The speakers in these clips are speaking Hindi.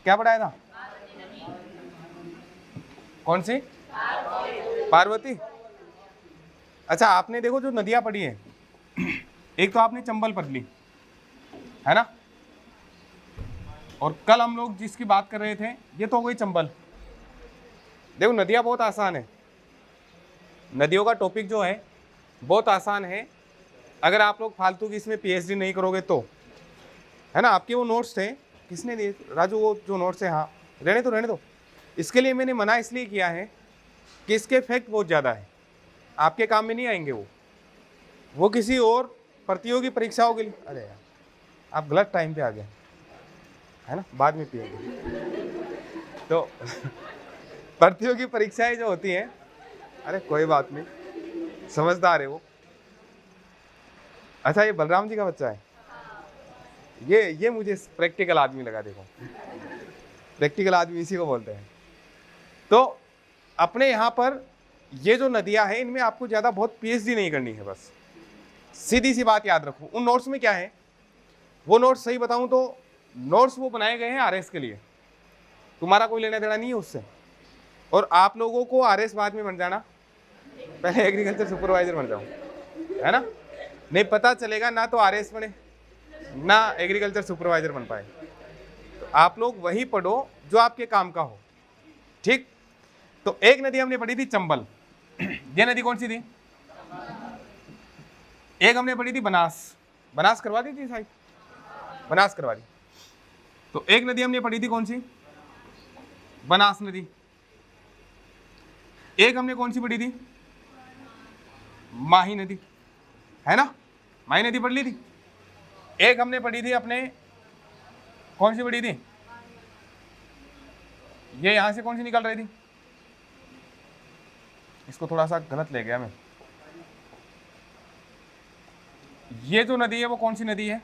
क्या पढ़ाया था? कौन सी? पार्वती। अच्छा, आपने देखो जो नदियां पढ़ी है, एक तो आपने चंबल पढ़ ली है ना, और कल हम लोग जिसकी बात कर रहे थे ये तो हो गई चंबल। देखो नदियां बहुत आसान है, नदियों का टॉपिक जो है बहुत आसान है, अगर आप लोग फालतू की इसमें पीएचडी नहीं करोगे तो, है ना। आपके वो नोट्स थे, किसने दिए राजू? वो जो नोट्स है, हाँ रहने दो। इसके लिए मैंने मना इसलिए किया है कि इसके फैक्ट बहुत ज़्यादा है, आपके काम में नहीं आएंगे वो किसी और प्रतियोगी परीक्षाओं के लिए। अरे यार, आप गलत टाइम पे आ गए, है ना, बाद में पिएंगे तो प्रतियोगी परीक्षाएं जो होती हैं, अरे कोई बात नहीं, समझदार है वो। अच्छा, ये बलराम जी का बच्चा है, ये मुझे प्रैक्टिकल आदमी लगा। देखो प्रैक्टिकल आदमी इसी को बोलते हैं। तो अपने यहाँ पर ये जो नदियाँ हैं इनमें आपको ज़्यादा बहुत पीएचडी नहीं करनी है, बस सीधी सी बात याद रखो। उन नोट्स में क्या है, वो नोट्स सही बताऊं तो नोट्स वो बनाए गए हैं आरएस के लिए, तुम्हारा कोई लेना देना नहीं है उससे। और आप लोगों को आरएस बाद में बन जाना, पहले एग्रीकल्चर सुपरवाइजर बन जाओ, है ना। नहीं पता चलेगा ना तो आरएस बने ना एग्रीकल्चर सुपरवाइजर बन पाए। तो आप लोग वही पढ़ो जो आपके काम का हो, ठीक। तो एक नदी हमने पढ़ी थी चंबल, ये नदी कौन सी थी? एक हमने पढ़ी थी बनास, बनास करवा दी थी साहब, बनास करवा दी। तो एक नदी हमने पढ़ी थी कौन सी? बनास नदी। एक हमने कौन सी पढ़ी थी? माही नदी, है ना, माही नदी पढ़ ली थी। एक हमने पढ़ी थी अपने, कौन सी पढ़ी थी? ये यहां से कौन सी निकल रही थी? इसको थोड़ा सा गलत ले गया मैं। ये जो नदी है वो कौन सी नदी है?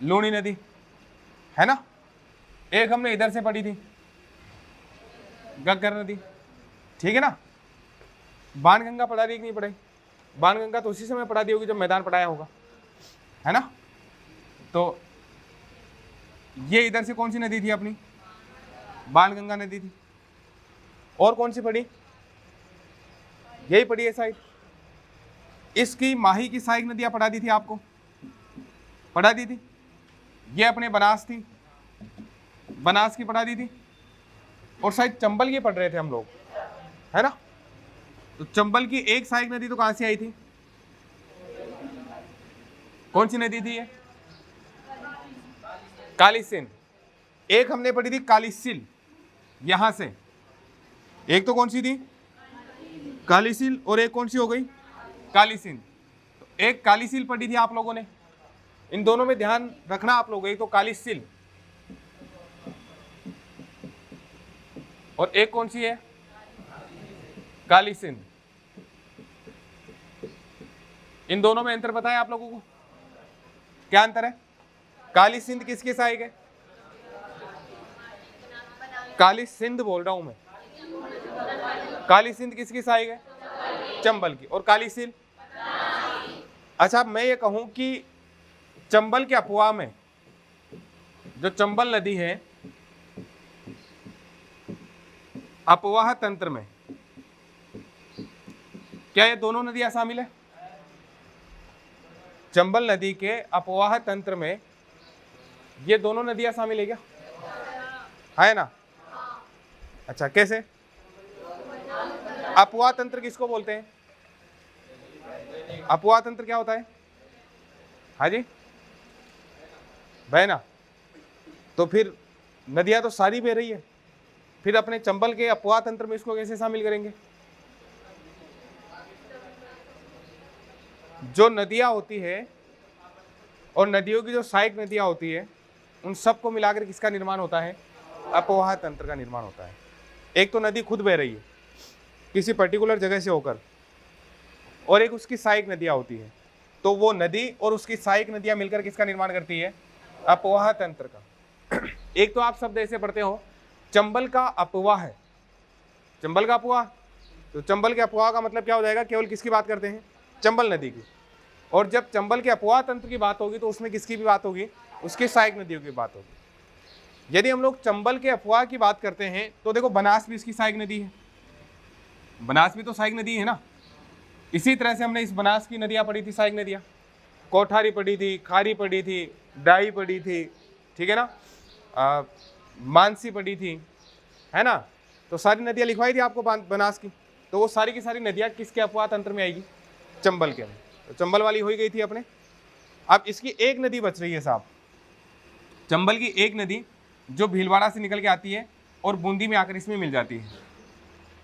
लूनी नदी, है ना। एक हमने इधर से पढ़ी थी गग्गर नदी, ठीक है ना। बाणगंगा पढ़ा रही कि नहीं पढ़ाई? बाणगंगा तो उसी समय पढ़ा दी होगी जब मैदान पढ़ाया होगा, है ना। तो ये इधर से कौन सी नदी थी अपनी? बाणगंगा नदी थी। और कौन सी पढ़ी? यही पढ़ी है शायद। इसकी माही की सहायक नदियां पढ़ा दी थी आपको, पढ़ा दी थी। ये अपने बनास थी, बनास की पढ़ा दी थी। और शायद चंबल की पढ़ रहे थे हम लोग, है ना। तो चंबल की एक सहायक नदी तो कहां से आई थी? कौन सी नदी थी ये? काली सिंध। एक हमने पढ़ी थी काली सिल, यहां से। एक तो कौन सी थी? काली सिल, और एक कौन सी हो गई? काली सिंध। तो एक काली सिल पढ़ी थी आप लोगों ने, इन दोनों में ध्यान रखना आप लोग। एक तो काली सिल और एक कौन सी है? काली सिंध। इन दोनों में अंतर बताएं आप लोगों को, क्या अंतर है? काली सिंध किसके सहायक है? काली सिंध बोल रहा हूं मैं, काली सिंध किसकी सहायक है? चंबल की। और काली सिल? अच्छा, मैं ये कहूं कि चंबल के अफवाह में जो चंबल नदी है, अपवाह तंत्र में क्या ये दोनों नदियां शामिल है? चंबल नदी के अपवाह तंत्र में ये दोनों नदियां शामिल है क्या? है ना। अच्छा, कैसे? अपवाह तंत्र किसको बोलते हैं? अपवाह तंत्र क्या होता है? हाँ जी, बहना। तो फिर नदियां तो सारी बह रही है, फिर अपने चंबल के अपवाह तंत्र में इसको कैसे शामिल करेंगे? जो नदियां होती है और नदियों की जो सहायक नदियां होती है, उन सबको मिलाकर किसका निर्माण होता है? अपवाह तंत्र का निर्माण होता है। एक तो नदी खुद बह रही है किसी पर्टिकुलर जगह से होकर, और एक उसकी सहायक नदियां होती है। तो वो नदी और उसकी सहायक नदियां मिलकर किसका निर्माण करती है? अपवाह तंत्र का। एक तो आप शब्द ऐसे पढ़ते हो, चंबल का अपवाह है, चंबल का अपवाह। तो चंबल के अपवाह का मतलब क्या हो जाएगा? केवल किसकी बात करते हैं? चंबल नदी की। और जब चंबल के अपवाह तंत्र की बात होगी तो उसमें किसकी भी बात होगी? उसकी सहायक नदियों की बात होगी। यदि हम लोग चंबल के अपवाह की बात करते हैं तो देखो बनास भी इसकी सहायक नदी है, बनास भी तो सहायक नदी है ना। इसी तरह से हमने इस बनास की नदियां पढ़ी थी, सहायक नदियां, कोठारी पढ़ी थी, खारी पढ़ी थी, डाई पढ़ी थी, ठीक है ना, मानसी पढ़ी थी, है ना। तो सारी नदियां लिखवाई थी आपको बनास की। तो वो सारी की सारी नदियां किसके अपवाह तंत्र में आएगी? चंबल के में। तो चंबल वाली हो गई थी अपने। अब इसकी एक नदी बच रही है साहब, चंबल की एक नदी जो भीलवाड़ा से निकल के आती है और बूंदी में आकर इसमें मिल जाती है।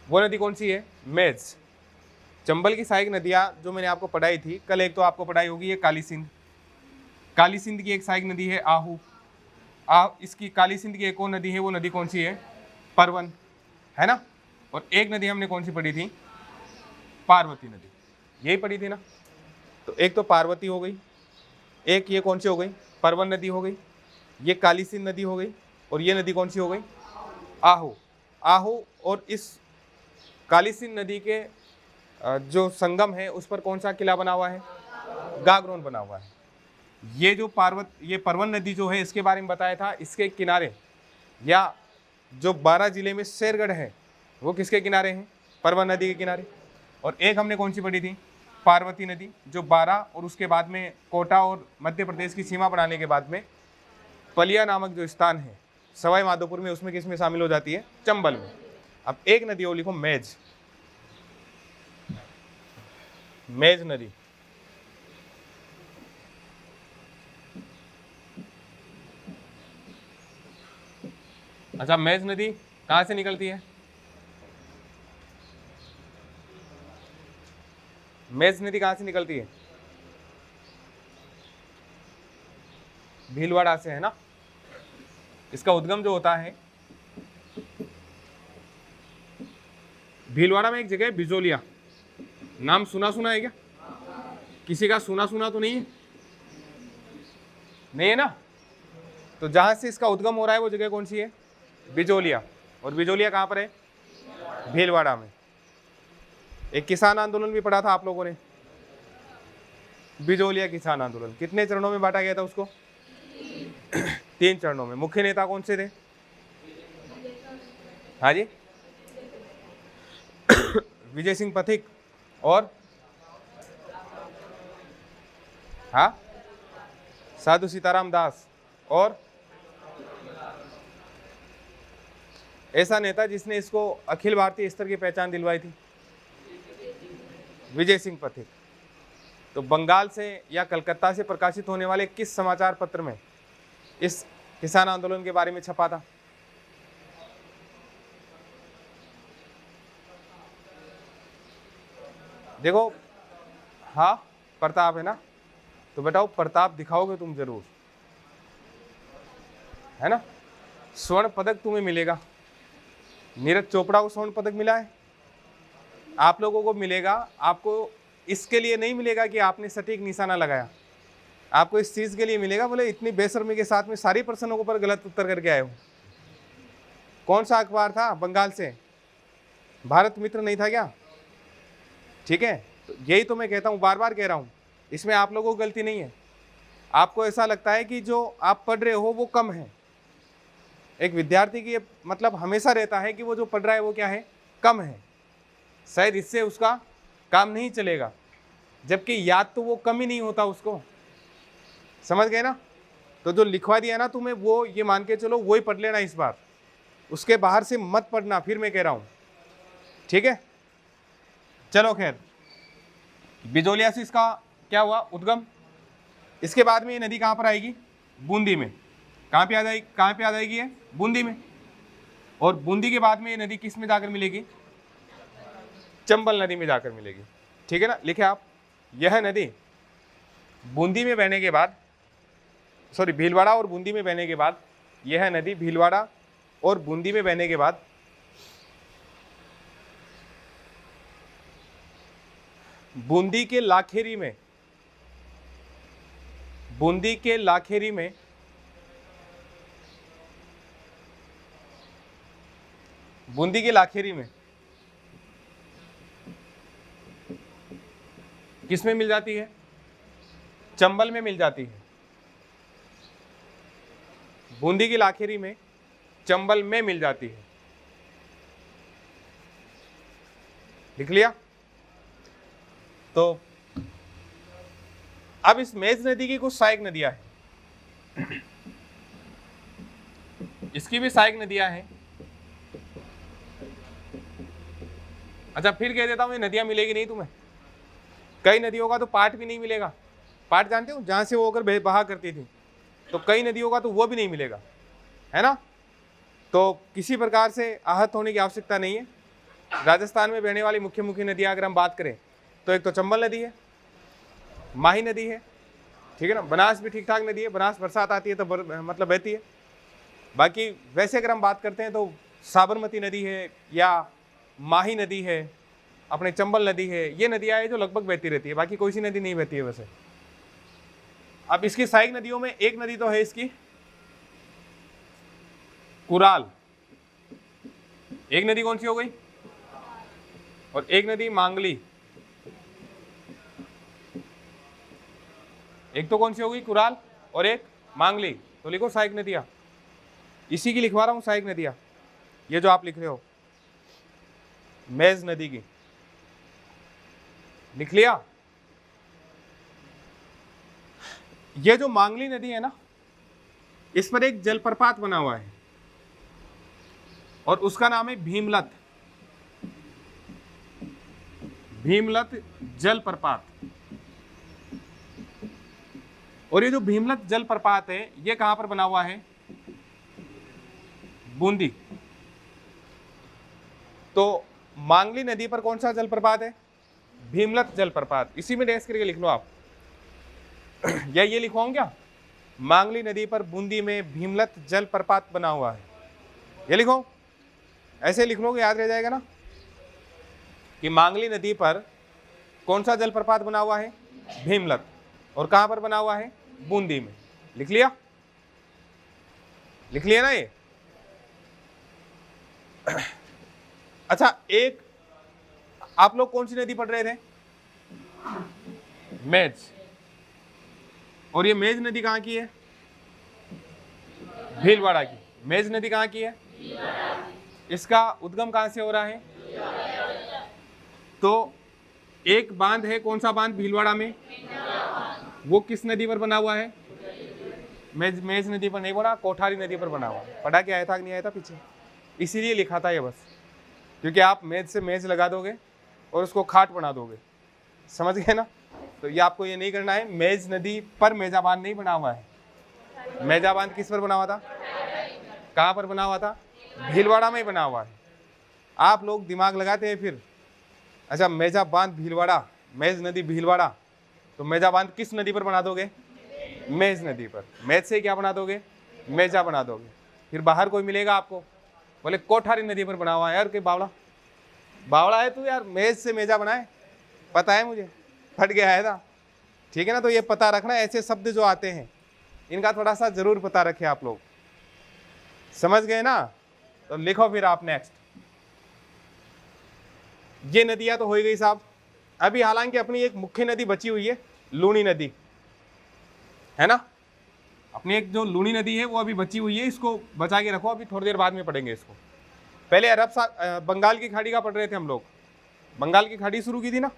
वो नदी कौन सी है? मेज। चंबल की सहायक नदियां जो मैंने आपको पढ़ाई थी कल, एक तो आपको पढ़ाई होगी ये काली सिंध, काली सिंध की एक सहायक नदी है आहू। इसकी काली सिंध की एक और नदी है, वो नदी कौन सी है? परवन, है ना। और एक नदी हमने कौन सी पढ़ी थी? पार्वती नदी, यही पढ़ी थी ना। तो एक तो पार्वती हो गई, एक ये कौन सी हो गई? परवन नदी हो गई, ये काली सिंध नदी हो गई, और ये नदी कौन सी हो गई? आहू। आहू और इस काली सिंध नदी के जो संगम है उस पर कौन सा किला बना हुआ है? गागरोन बना हुआ है। ये जो ये परवन नदी जो है इसके बारे में बताया था, इसके किनारे या जो 12 जिले में शेरगढ़ है वो किसके किनारे हैं? परवन नदी के किनारे। और एक हमने कौन सी पढ़ी थी? पार्वती नदी, जो 12 और उसके बाद में कोटा और मध्य प्रदेश की सीमा बनाने के बाद में पलिया नामक जो स्थान है सवाई माधोपुर में, उसमें किसमें शामिल हो जाती है? चंबल में। अब एक नदी और लिखो, मेज, मेज नदी। अच्छा, मेज नदी कहां से निकलती है? मेज नदी कहां से निकलती है? भीलवाड़ा से, है ना। इसका उद्गम जो होता है भीलवाड़ा में एक जगह है बिजोलिया, नाम सुना सुना है क्या? किसी का सुना सुना तो नहीं है? नहीं है ना। तो जहां से इसका उद्गम हो रहा है वो जगह कौन सी है? बिजोलिया। और बिजोलिया कहां पर है? भीलवाड़ा में। एक किसान आंदोलन भी पढ़ा था आप लोगों ने, बिजोलिया किसान आंदोलन। कितने चरणों में बांटा गया था उसको? 3 चरणों में। मुख्य नेता कौन से थे? हाँ जी, विजय सिंह पथिक और हाँ साधु सीताराम दास, और ऐसा नेता जिसने इसको अखिल भारतीय स्तर की पहचान दिलवाई थी, विजय सिंह पथिक। तो बंगाल से या कलकत्ता से प्रकाशित होने वाले किस समाचार पत्र में इस किसान आंदोलन के बारे में छपा था? देखो, हाँ प्रताप है ना। तो बेटा वो प्रताप दिखाओगे तुम जरूर, है ना। स्वर्ण पदक तुम्हें मिलेगा। नीरज चोपड़ा को स्वर्ण पदक मिला है, आप लोगों को मिलेगा। आपको इसके लिए नहीं मिलेगा कि आपने सटीक निशाना लगाया, आपको इस चीज के लिए मिलेगा, बोले इतनी बेशर्मी के साथ में सारी प्रश्नों के ऊपर गलत उत्तर करके आए हो। कौन सा अखबार था बंगाल से? भारत मित्र नहीं था क्या? ठीक है, तो यही तो मैं कहता हूँ, बार बार कह रहा हूँ, इसमें आप लोगों को गलती नहीं है। आपको ऐसा लगता है कि जो आप पढ़ रहे हो वो कम है। एक विद्यार्थी की मतलब हमेशा रहता है कि वो जो पढ़ रहा है वो क्या है? कम है। शायद इससे उसका काम नहीं चलेगा, जबकि याद तो वो कम ही नहीं होता उसको। समझ गए ना। तो जो लिखवा दिया ना तुम्हें, वो ये मान के चलो वो ही पढ़ लेना इस बार, उसके बाहर से मत पढ़ना, फिर मैं कह रहा हूं, ठीक है। चलो खैर, बिजोलिया से इसका क्या हुआ? उद्गम। इसके बाद में ये नदी कहां पर आएगी? बूंदी में। कहां पे आ जाएगी? कहां पे आ जाएगी ये? बूंदी में। और बूंदी के बाद में ये नदी किस में जाकर मिलेगी? चंबल नदी में जाकर मिलेगी, ठीक है ना। लिखे आप, यह नदी बूंदी में बहने के बाद, सॉरी भीलवाड़ा और बूंदी में बहने के बाद, यह नदी भीलवाड़ा और बूंदी में बहने के बाद बूंदी के लाखेरी में, बूंदी के लाखेरी में बूंदी के लाखेरी में किसमें मिल जाती है? चंबल में मिल जाती है। बूंदी की लाखेरी में चंबल में मिल जाती है। लिख लिया? तो अब इस मेज नदी की कुछ सहायक नदियां हैं, इसकी भी सहायक नदियां हैं। अच्छा फिर कह देता हूं ये नदियां मिलेगी नहीं तुम्हें। कई नदियों का तो पाट भी नहीं मिलेगा। पाट जानते हो, जहां से वो होकर बहा करती थी, तो कई नदियों का तो वो भी नहीं मिलेगा, है ना। तो किसी प्रकार से आहत होने की आवश्यकता नहीं है। राजस्थान में बहने वाली मुख्य मुख्य नदियां अगर हम बात करें तो एक तो चंबल नदी है, माही नदी है, ठीक है ना। बनास भी ठीक ठाक नदी है, बनास बरसात आती है तो मतलब बहती है। बाकी वैसे अगर हम बात करते हैं तो साबरमती नदी है या माही नदी है, अपने चंबल नदी है, ये नदियां हैं जो लगभग बहती रहती है। बाकी कोई सी नदी नहीं बहती है वैसे। अब इसकी सहायक नदियों में एक नदी तो है इसकी कुराल, एक नदी कौन सी हो गई, और एक नदी मांगली। एक तो कौन सी हो गई कुराल और एक मांगली। तो लिखो सहायक नदियां, इसी की लिखवा रहा हूं सहायक नदियां, ये जो आप लिख रहे हो मेज नदी की। लिख लिया? ये जो मांगली नदी है ना, इस पर एक जलप्रपात बना हुआ है और उसका नाम है भीमलत, भीमलत जलप्रपात। और ये जो भीमलत जलप्रपात है ये कहां पर बना हुआ है, बूंदी। तो मांगली नदी पर कौन सा जलप्रपात है, भीमलत जलप्रपात। इसी में डैश करके लिख लो आप, या ये लिखवाऊं क्या, मांगली नदी पर बूंदी में भीमलत जलप्रपात बना हुआ है, ये लिखो। ऐसे लिख लोगे याद रह जाएगा ना, कि मांगली नदी पर कौन सा जलप्रपात बना हुआ है, भीमलत, और कहां पर बना हुआ है, बूंदी में। लिख लिया? लिख लिया ना ये? अच्छा एक आप लोग कौन सी नदी पढ़ रहे थे, मेज। और ये मेज नदी कहां की है, भीलवाड़ा की। मेज नदी कहां की है, इसका उद्गम कहां से हो रहा है, तो एक बांध है, कौन सा बांध, भीलवाड़ा में, वो किस नदी पर बना हुआ है, मेज नदी पर नहीं बना, कोठारी नदी पर बना हुआ है। पढ़ा के आया था कि नहीं आया था पीछे, इसीलिए लिखा था ये बस, क्योंकि आप मेज से मेज लगा दोगे और उसको खाट बना दोगे, समझ गए ना। तो ये आपको ये नहीं करना है। मेज नदी पर मेजा बांध नहीं बना हुआ है। मेजा बांध किस पर बना हुआ था, कहाँ पर बना हुआ था, भीलवाड़ा में ही बना हुआ है। आप लोग दिमाग लगाते हैं फिर, अच्छा मेजा बांध भीलवाड़ा, मेज नदी भीलवाड़ा, तो मेजा बांध किस नदी पर बना दोगे, मेज नदी पर। मेज से क्या बना दोगे, मेजा बना दोगे। फिर बाहर कोई मिलेगा आपको, बोले कोठारी नदी पर बना हुआ है। यार कि बावड़ा बावड़ा है तू यार, मेज से मेजा बनाए, पता है मुझे, फट गया है था, ठीक है ना। तो ये पता रखना, ऐसे शब्द जो आते हैं इनका थोड़ा सा जरूर पता रखें आप लोग, समझ गए ना। तो लिखो फिर आप नेक्स्ट। ये नदियां तो हो गई साहब। अभी हालांकि अपनी एक मुख्य नदी बची हुई है, लूनी नदी, है ना। अपनी एक जो लूनी नदी है वो अभी बची हुई है, इसको बचा के रखो, अभी थोड़ी देर बाद में पढ़ेंगे इसको। पहले बंगाल की खाड़ी का पढ़ रहे थे हम लोग, बंगाल की खाड़ी शुरू की थी ना।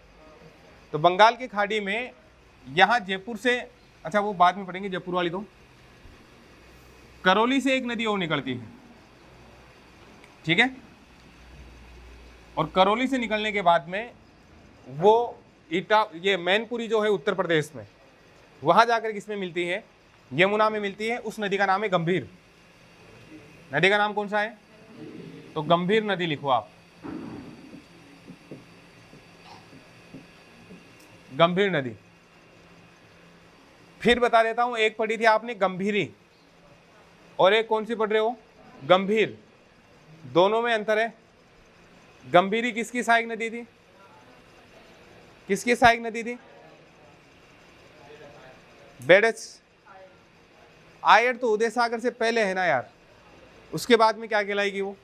तो बंगाल की खाड़ी में यहाँ जयपुर से, अच्छा वो बाद में पढ़ेंगे जयपुर वाली, तो करौली से एक नदी और निकलती है, ठीक है। और करौली से निकलने के बाद में वो ये मैनपुरी जो है उत्तर प्रदेश में, वहां जाकर किसमें मिलती है, यमुना में मिलती है। उस नदी का नाम है गंभीर। नदी का नाम कौन सा है, तो गंभीर नदी लिखो आप, गंभीर नदी। फिर बता देता हूं, एक पढ़ी थी आपने गंभीरी, और एक कौन सी पढ़ रहे हो, गंभीर। दोनों में अंतर है। गंभीरी किसकी सहायक नदी थी, किसकी सहायक नदी थी, बेडच। आयड तो उदय सागर से पहले है ना यार, उसके बाद में क्या कहलाएगी वो,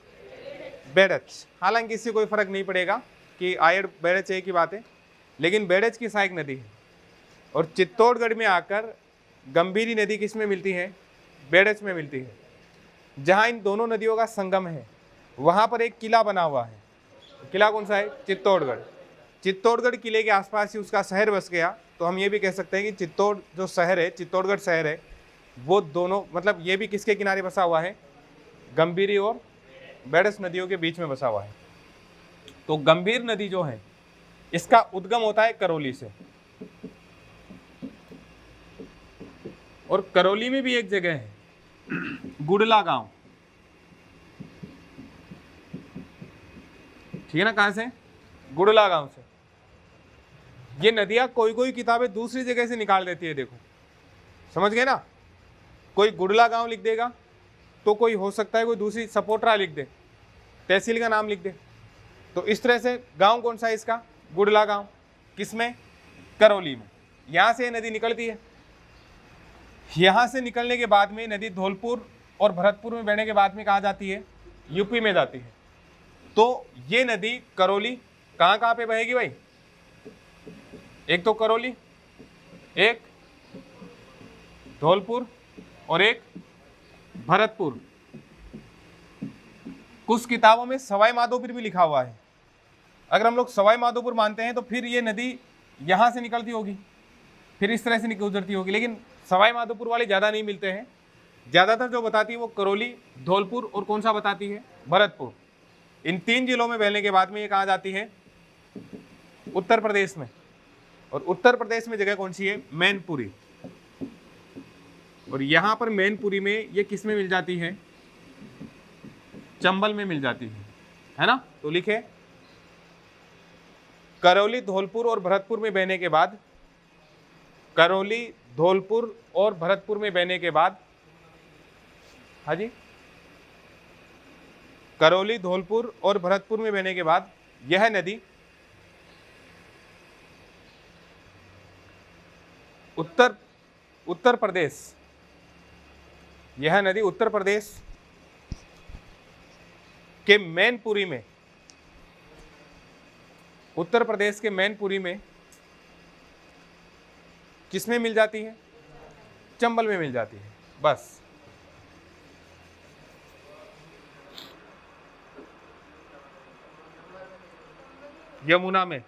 बेडच। हालांकि इससे कोई फर्क नहीं पड़ेगा कि आयड बेडच एक ही बात है, लेकिन बेडच की सहायक नदी है। और चित्तौड़गढ़ में आकर गंभीरी नदी किस में मिलती है? बेड़च में मिलती है। जहाँ इन दोनों नदियों का संगम है वहाँ पर एक किला बना हुआ है। किला कौन सा है? चित्तौड़गढ़। चित्तौड़गढ़ किले के आसपास ही उसका शहर बस गया, तो हम ये भी कह सकते हैं कि चित्तौड़ जो शहर है, चित्तौड़गढ़ शहर है, वो दोनों मतलब ये भी किसके किनारे बसा हुआ है? गंभीरी और बेड़च नदियों के बीच में बसा हुआ है। तो गंभीर नदी जो है इसका उद्गम होता है करौली से, और करौली में भी एक जगह है गुड़ला गांव, ठीक है ना? कहां से? गुड़ला गांव से। ये नदियां कोई कोई किताबें दूसरी जगह से निकाल देती है, देखो, समझ गए ना? कोई गुड़ला गांव लिख देगा तो कोई हो सकता है कोई दूसरी सपोटरा लिख दे, तहसील का नाम लिख दे। तो इस तरह से गांव कौन सा है इसका? गुड़ला गांव। किसमें? करौली में। यहां से नदी निकलती है। यहां से निकलने के बाद में नदी धौलपुर और भरतपुर में बहने के बाद में कहाँ जाती है? यूपी में जाती है। तो ये नदी करौली कहाँ कहाँ पे बहेगी भाई? एक तो करौली, एक धौलपुर और एक भरतपुर। कुछ किताबों में सवाई माधोपुर भी लिखा हुआ है। अगर हम लोग सवाई माधोपुर मानते हैं तो फिर ये नदी यहाँ से निकलती होगी, फिर इस तरह से गुजरती होगी, लेकिन सवाई माधोपुर वाले ज़्यादा नहीं मिलते हैं। ज़्यादातर जो बताती है वो करौली, धौलपुर और कौन सा बताती है? भरतपुर। इन 3 जिलों में बहने के बाद में ये कहाँ जाती है? उत्तर प्रदेश में। और उत्तर प्रदेश में जगह कौन सी है? मैनपुरी। और यहाँ पर मैनपुरी में ये किस में मिल जाती है? चंबल में मिल जाती है ना? तो लिखे करौली, धौलपुर और भरतपुर में बहने के बाद, करौली, धौलपुर और भरतपुर में बहने के बाद, हाँ जी, करौली, धौलपुर और भरतपुर में बहने के बाद यह नदी उत्तर प्रदेश, यह नदी उत्तर प्रदेश के मैनपुरी में, उत्तर प्रदेश के मैनपुरी में किसमें मिल जाती है? चंबल में मिल जाती है। बस। यमुना में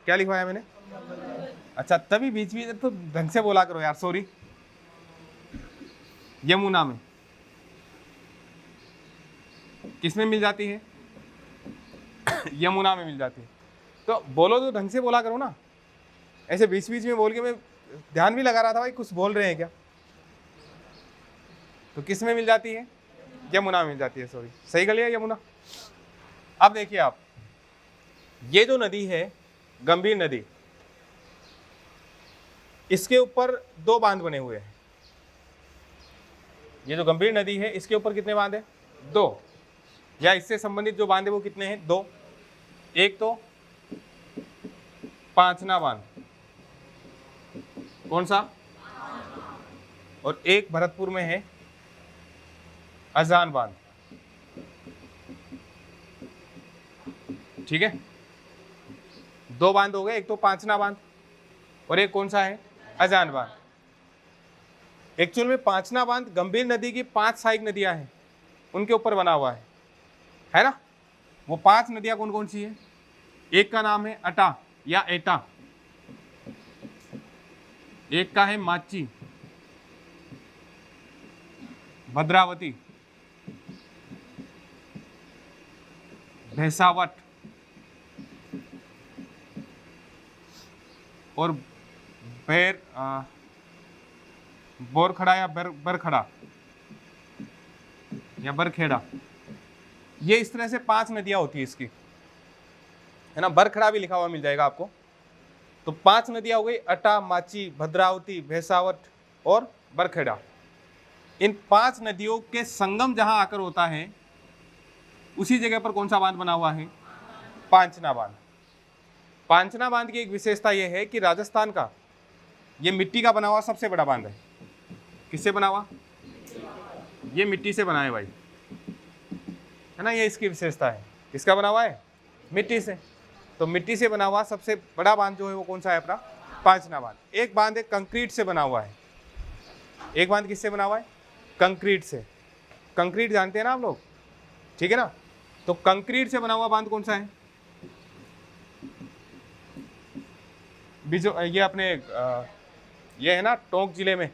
क्या लिखवाया मैंने? अच्छा, तभी बीच बीच तो ढंग से बोला करो यार, सॉरी। यमुना में किसमें मिल जाती है? यमुना में मिल जाती है। तो बोलो तो ढंग से बोला करो ना, ऐसे बीच बीच में बोल के मैं ध्यान भी लगा रहा था भाई कुछ बोल रहे हैं क्या। तो किस में मिल जाती है? यमुना में मिल जाती है, सॉरी, सही कर लिया, यमुना। अब देखिए आप, ये जो नदी है गंभीर नदी, इसके ऊपर 2 बांध बने हुए हैं। ये जो गंभीर नदी है इसके ऊपर कितने बांध है? 2, या इससे संबंधित जो बांध है वो कितने हैं? 2। एक तो पांचना बांध, कौन सा? और एक भरतपुर में है अजान बांध, ठीक है। 2 बांध हो गए, एक तो पांचना बांध और एक कौन सा है? अजान बांध। एक्चुअल में पांचना बांध गंभीर नदी की 5 सहायक नदियां हैं उनके ऊपर बना हुआ है ना? वो 5 नदियां कौन कौन सी है? एक का नाम है अटा या एटा, एक का है माची, भद्रावती, भैसावट और बोरखड़ा या बरखड़ा या बरखेड़ा। ये इस तरह से 5 नदियां होती है इसकी, है ना? बरखड़ा भी लिखा हुआ मिल जाएगा आपको। तो 5 नदियां हो गई, अटा, माची, भद्रावती, भैसावट और बरखेड़ा। इन 5 नदियों के संगम जहां आकर होता है उसी जगह पर कौन सा बांध बना हुआ है? पांचना बांध। पांचना बांध की एक विशेषता यह है कि राजस्थान का ये मिट्टी का बना हुआ सबसे बड़ा बांध है। किससे बना हुआ? ये मिट्टी से बना है भाई, है ना? ये इसकी विशेषता है। किसका बना हुआ है? मिट्टी से। तो मिट्टी से बना हुआ सबसे बड़ा बांध जो है वो कौन सा है अपना? पांचना बांध। एक बांध है कंक्रीट से बना हुआ है, एक बांध किससे बना हुआ है? कंक्रीट से। कंक्रीट जानते हैं ना आप लोग, ठीक है ना? तो कंक्रीट से बना हुआ बांध कौन सा है? ये अपने ये है ना टोंक जिले में,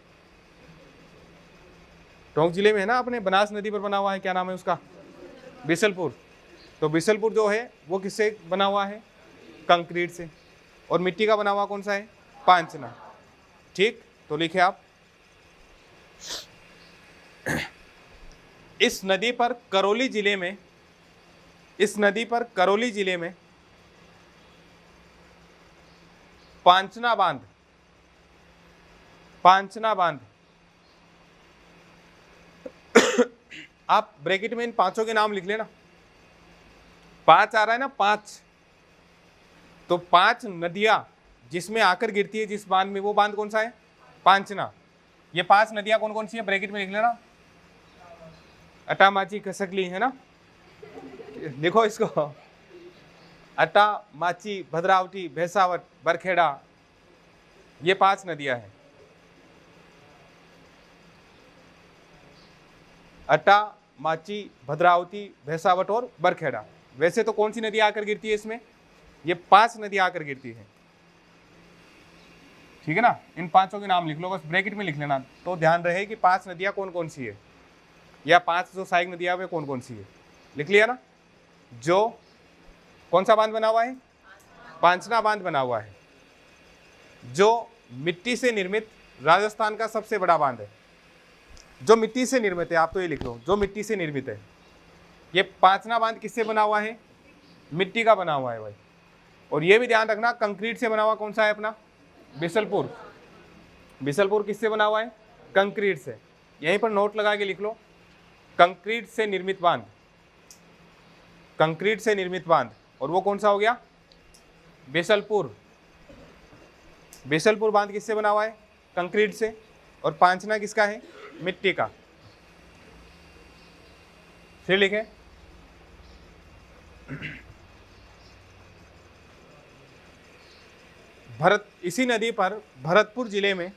टोंक जिले में है ना अपने, बनास नदी पर बना हुआ है, क्या नाम है उसका? बिसलपुर। तो बिसलपुर जो है वो किससे बना हुआ है? कंक्रीट से। और मिट्टी का बना हुआ कौन सा है? पांचना। ठीक, तो लिखे आप। इस नदी पर करौली जिले में, इस नदी पर करौली जिले में पांचना बांध, पांचना बांध। आप ब्रैकेट में इन पांचों के नाम लिख लेना। 5 आ रहा है ना, 5, तो 5 नदियां जिसमें आकर गिरती है जिस बांध में, वो बांध कौन सा है? पांचना। ये 5 नदियां कौन कौन सी है? ब्रैकेट में लिख लेना। अटा, माची, खसकली, है ना? लिखो इसको। अटा, माची, भद्रावती, भैंसावट, बरखेड़ा, ये 5 नदियां हैं। अटा, माची, भद्रावती, भैंसावट और बरखेड़ा। वैसे तो कौन सी नदी आकर गिरती है इसमें? ये 5 नदियां आकर गिरती है, ठीक है ना? इन पांचों के नाम लिख लो, बस ब्रैकेट में लिख लेना, तो ध्यान रहे कि 5 नदियां कौन कौन सी है, या 5 जो सहायक नदियां वे कौन कौन सी है। लिख लिया ना? जो कौन सा बांध बना हुआ है? पांचना बांध बना हुआ है, जो मिट्टी से निर्मित राजस्थान का सबसे बड़ा बांध है। जो मिट्टी से निर्मित है, आप तो ये लिख लो, जो मिट्टी से निर्मित है। ये पांचना बांध किससे बना हुआ है? मिट्टी का बना हुआ है भाई। और ये भी ध्यान रखना, कंक्रीट से बना हुआ कौन सा है अपना? बिसलपुर। बिसलपुर किससे बना हुआ है? कंक्रीट से। यहीं पर नोट लगा के लिख लो, कंक्रीट से निर्मित बांध, कंक्रीट से निर्मित बांध। और वो कौन सा हो गया? बिसलपुर। बिसलपुर बांध किससे बना हुआ है? कंक्रीट से। और पांचना किसका है? मिट्टी का। फिर लिखें, इसी नदी पर भरतपुर जिले में,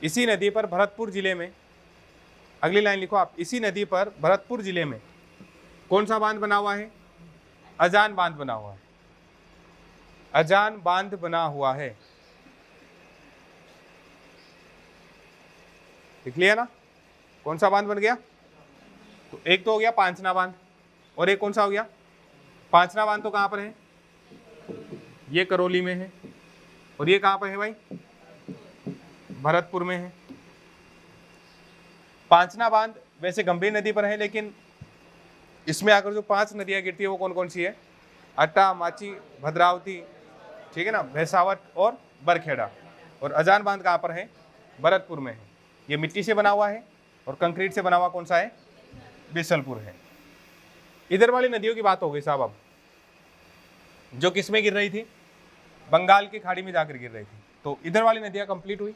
इसी नदी पर भरतपुर जिले में, अगली लाइन लिखो आप, इसी नदी पर भरतपुर जिले में कौन सा बांध बना हुआ है? अजान बांध बना हुआ है। अजान बांध बना हुआ है, लिख लिया ना? कौन सा बांध बन गया? तो एक तो हो गया पांचना बांध, और एक कौन सा हो गया? पांचना बांध तो कहां पर है? ये करौली में है। और ये कहां पर है भाई? भरतपुर में है। पांचना बांध वैसे गंभीर नदी पर है, लेकिन इसमें आकर जो 5 नदियां गिरती है वो कौन कौन सी है? अट्टा, माची, भद्रावती, ठीक है ना, भैंसावट और बरखेड़ा। और अजान बांध कहां पर है? भरतपुर में है। ये मिट्टी से बना हुआ है, और कंक्रीट से बना हुआ कौन सा है? बिसलपुर है। इधर वाली नदियों की बात हो गई साहब। अब जो किस में गिर रही थी? बंगाल की खाड़ी में जाकर गिर रही थी। तो इधर वाली नदियां कंप्लीट हुई,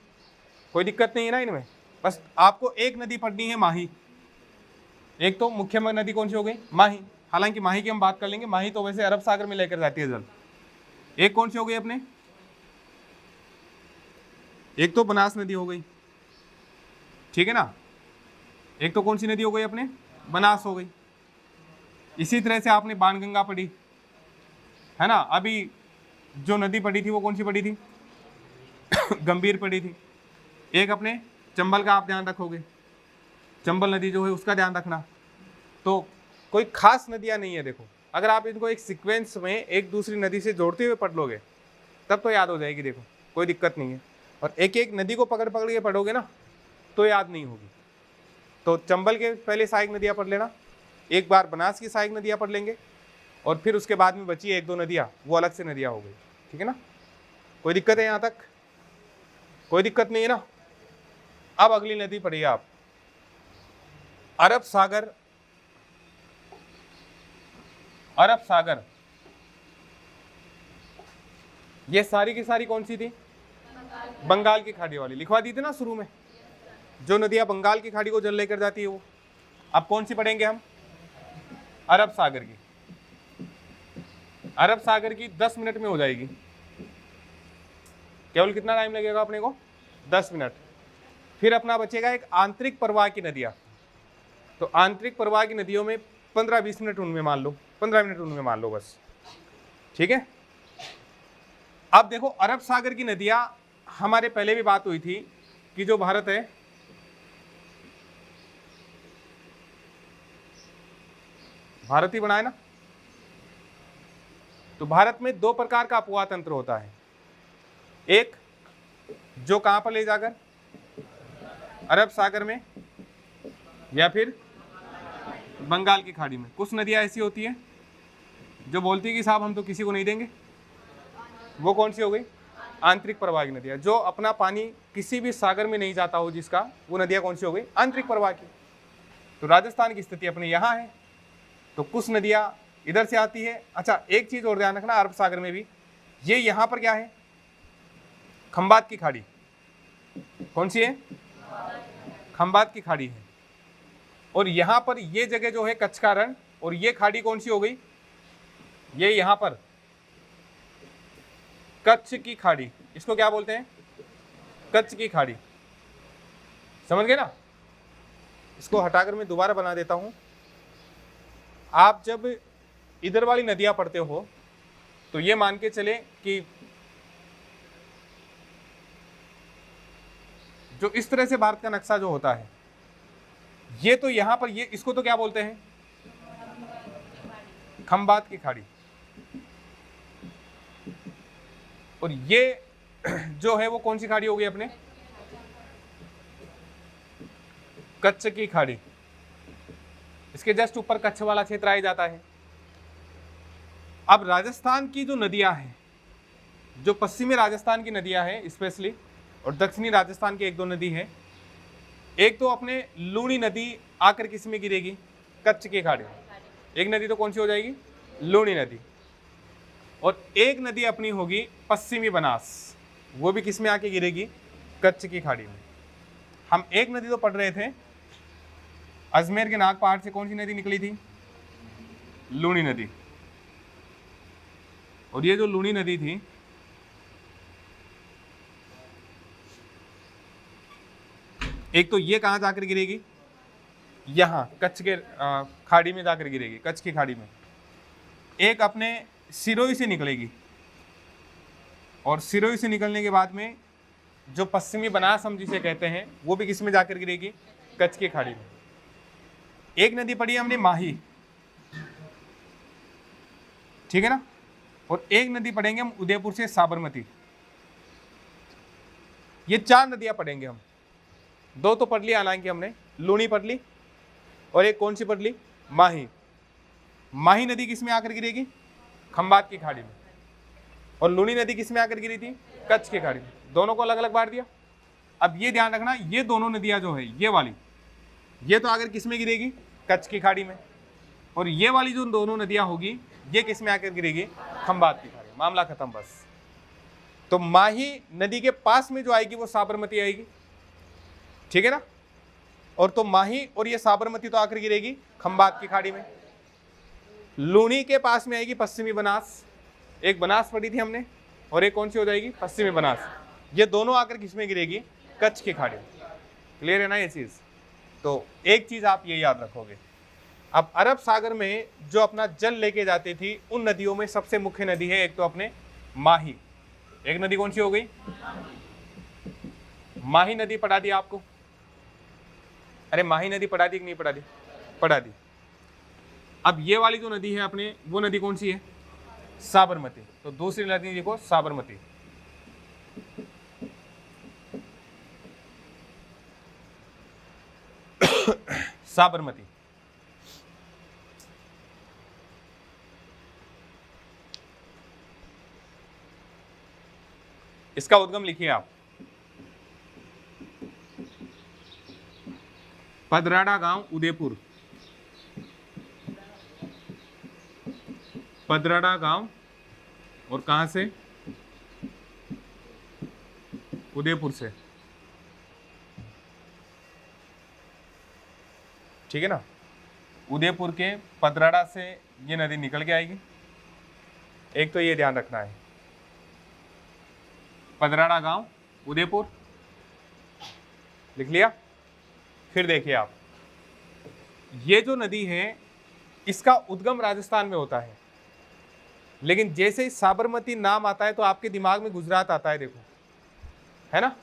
कोई दिक्कत नहीं है ना इनमें। बस आपको एक नदी पढ़नी है, माही। एक तो मुख्य नदी कौन सी हो गई? माही। हालांकि माही की हम बात कर लेंगे, माही तो वैसे अरब सागर में लेकर जाती है जल। एक कौन सी हो गई अपने? एक तो बनास नदी हो गई, ठीक है ना? एक तो कौन सी नदी हो गई अपने? बनास हो गई। इसी तरह से आपने बाणगंगा पढ़ी है ना। अभी जो नदी पढ़ी थी वो कौन सी पढ़ी थी? गंभीर पढ़ी थी। एक अपने चंबल का आप ध्यान रखोगे, चंबल नदी जो है उसका ध्यान रखना। तो कोई खास नदियां नहीं है। देखो, अगर आप इनको एक सीक्वेंस में एक दूसरी नदी से जोड़ते हुए पढ़ लोगे तब तो याद हो जाएगी। देखो, कोई दिक्कत नहीं है। और एक एक नदी को पकड़ पकड़ के पढ़ोगे ना तो याद नहीं होगी। तो चंबल के पहले सहायक नदियां पढ़ लेना, एक बार बनास की सहायक नदियां पढ़ लेंगे, और फिर उसके बाद में बची 1-2 नदियां, वो अलग से नदियां हो गई, ठीक है ना। कोई दिक्कत है यहाँ तक? कोई दिक्कत नहीं है ना। अब अगली नदी पढ़िए आप, अरब सागर। अरब सागर ये सारी की सारी कौन सी थी? बंगाल की खाड़ी वाली। लिखवा दी थी ना शुरू में, जो नदियां बंगाल की खाड़ी को जल लेकर जाती है वो। अब कौन सी पढ़ेंगे हम? अरब सागर की। अरब सागर की 10 मिनट में हो जाएगी। केवल कितना टाइम लगेगा अपने को? 10 मिनट। फिर अपना बचेगा एक आंतरिक प्रवाह की नदियाँ। तो आंतरिक प्रवाह की नदियों में 15-20 मिनट उनमें मान लो, 15 मिनट उनमें मान लो बस, ठीक है। अब देखो अरब सागर की नदियाँ, हमारे पहले भी बात हुई थी कि जो भारत है, भारत ही बना है ना, तो भारत में 2 प्रकार का अपवाह तंत्र होता है। एक जो कहां पर ले जाकर, अरब सागर में या फिर बंगाल की खाड़ी में। कुछ नदियां ऐसी होती हैं जो बोलती है कि साहब हम तो किसी को नहीं देंगे। वो कौन सी हो गई? आंतरिक प्रवाह की नदियां, जो अपना पानी किसी भी सागर में नहीं जाता हो जिसका, वो नदियां कौन सी हो गई? आंतरिक प्रवाह की। तो राजस्थान की स्थिति अपने यहाँ है, तो कुछ नदियां इधर से आती है। अच्छा एक चीज और ध्यान रखना, अरब सागर में भी ये यहाँ पर क्या है? खंबात की खाड़ी। कौन सी है? खंबात की खाड़ी है। और यहाँ पर ये जगह जो है कच्छ का रण, और ये खाड़ी कौन सी हो गई? ये यहाँ पर कच्छ की खाड़ी। इसको क्या बोलते हैं? कच्छ की खाड़ी। समझ गए ना? इसको हटाकर मैं दोबारा बना देता हूं। आप जब इधर वाली नदियां पढ़ते हो तो ये मान के चले कि जो इस तरह से भारत का नक्शा जो होता है, ये तो यहां पर, ये इसको तो क्या बोलते हैं? खंबात की खाड़ी। और ये जो है वो कौन सी खाड़ी हो गई अपने? कच्छ की खाड़ी। इसके जस्ट ऊपर कच्छ वाला क्षेत्र आ जाता है। अब राजस्थान की जो नदियां हैं, जो पश्चिमी राजस्थान की नदियां हैं स्पेशली, और दक्षिणी राजस्थान की एक दो नदी है। एक तो अपने लूणी नदी आकर किस में गिरेगी? कच्छ की खाड़ी में। एक नदी तो कौन सी हो जाएगी? लूणी नदी। और एक नदी अपनी होगी पश्चिमी बनास, वो भी किस में आके गिरेगी? कच्छ की खाड़ी में। हम एक नदी तो पढ़ रहे थे, अजमेर के नाग पहाड़ से कौन सी नदी निकली थी? लूणी नदी। और ये जो लूणी नदी थी, एक तो ये कहां जाकर गिरेगी? यहां कच्छ के खाड़ी में जाकर गिरेगी, कच्छ की खाड़ी में। एक अपने सिरोही से निकलेगी, और सिरोही से निकलने के बाद में जो पश्चिमी बनास हम जिसे कहते हैं, वो भी किस में जाकर गिरेगी? कच्छ की खाड़ी में। एक नदी पड़ी हमने माही, ठीक है ना। और एक नदी पढ़ेंगे हम उदयपुर से साबरमती। ये 4 नदियां पढ़ेंगे हम। 2 तो पढ़ ली हालांकि हमने, लूणी पढ़ ली, और एक कौन सी पढ़ ली? माही। माही नदी किस में आकर गिरेगी? खंबात की खाड़ी में। और लूणी नदी किस में आकर गिरी थी? कच्छ की खाड़ी में। दोनों को अलग अलग बांट दिया। अब ये ध्यान रखना, ये दोनों नदियां जो है, ये वाली, ये तो आकर किस में गिरेगी? कच्छ की खाड़ी में। और ये वाली जो दोनों नदियां होगी, ये किस में आकर गिरेगी? खंबात की खाड़ी। मामला खत्म बस। तो माही नदी के पास में जो आएगी वो साबरमती आएगी, ठीक है ना। और तो माही और ये साबरमती तो आकर गिरेगी खंबात की खाड़ी में। लूणी के पास में आएगी पश्चिमी बनास, एक बनास पढ़ी थी हमने, और एक कौन सी हो जाएगी? पश्चिमी बनास। ये दोनों आकर किसमें गिरेगी? कच्छ की खाड़ी में। क्लियर है ना ये चीज? तो एक चीज आप ये याद रखोगे, अब अरब सागर में जो अपना जल लेके जाती थी, उन नदियों में सबसे मुख्य नदी है एक तो अपने माही। एक नदी कौन सी हो गई? माही नदी पढ़ा दी आपको। अरे माही नदी पढ़ा दी कि नहीं पढ़ा दी? पढ़ा दी। अब ये वाली जो नदी है अपने, वो नदी कौन सी है? साबरमती। तो दूसरी नदी देखो, साबरमती। साबरमती। इसका उद्गम लिखिए आप, पदराड़ा गांव उदयपुर। पदराड़ा गांव, और कहां से? उदयपुर से, ठीक है ना। उदयपुर के पदराड़ा से ये नदी निकल के आएगी। एक तो ये ध्यान रखना है। पदराड़ा गांव, उदयपुर, लिख लिया। फिर देखिए आप, ये जो नदी है इसका उद्गम राजस्थान में होता है, लेकिन जैसे ही साबरमती नाम आता है तो आपके दिमाग में गुजरात आता है। देखो, है ना,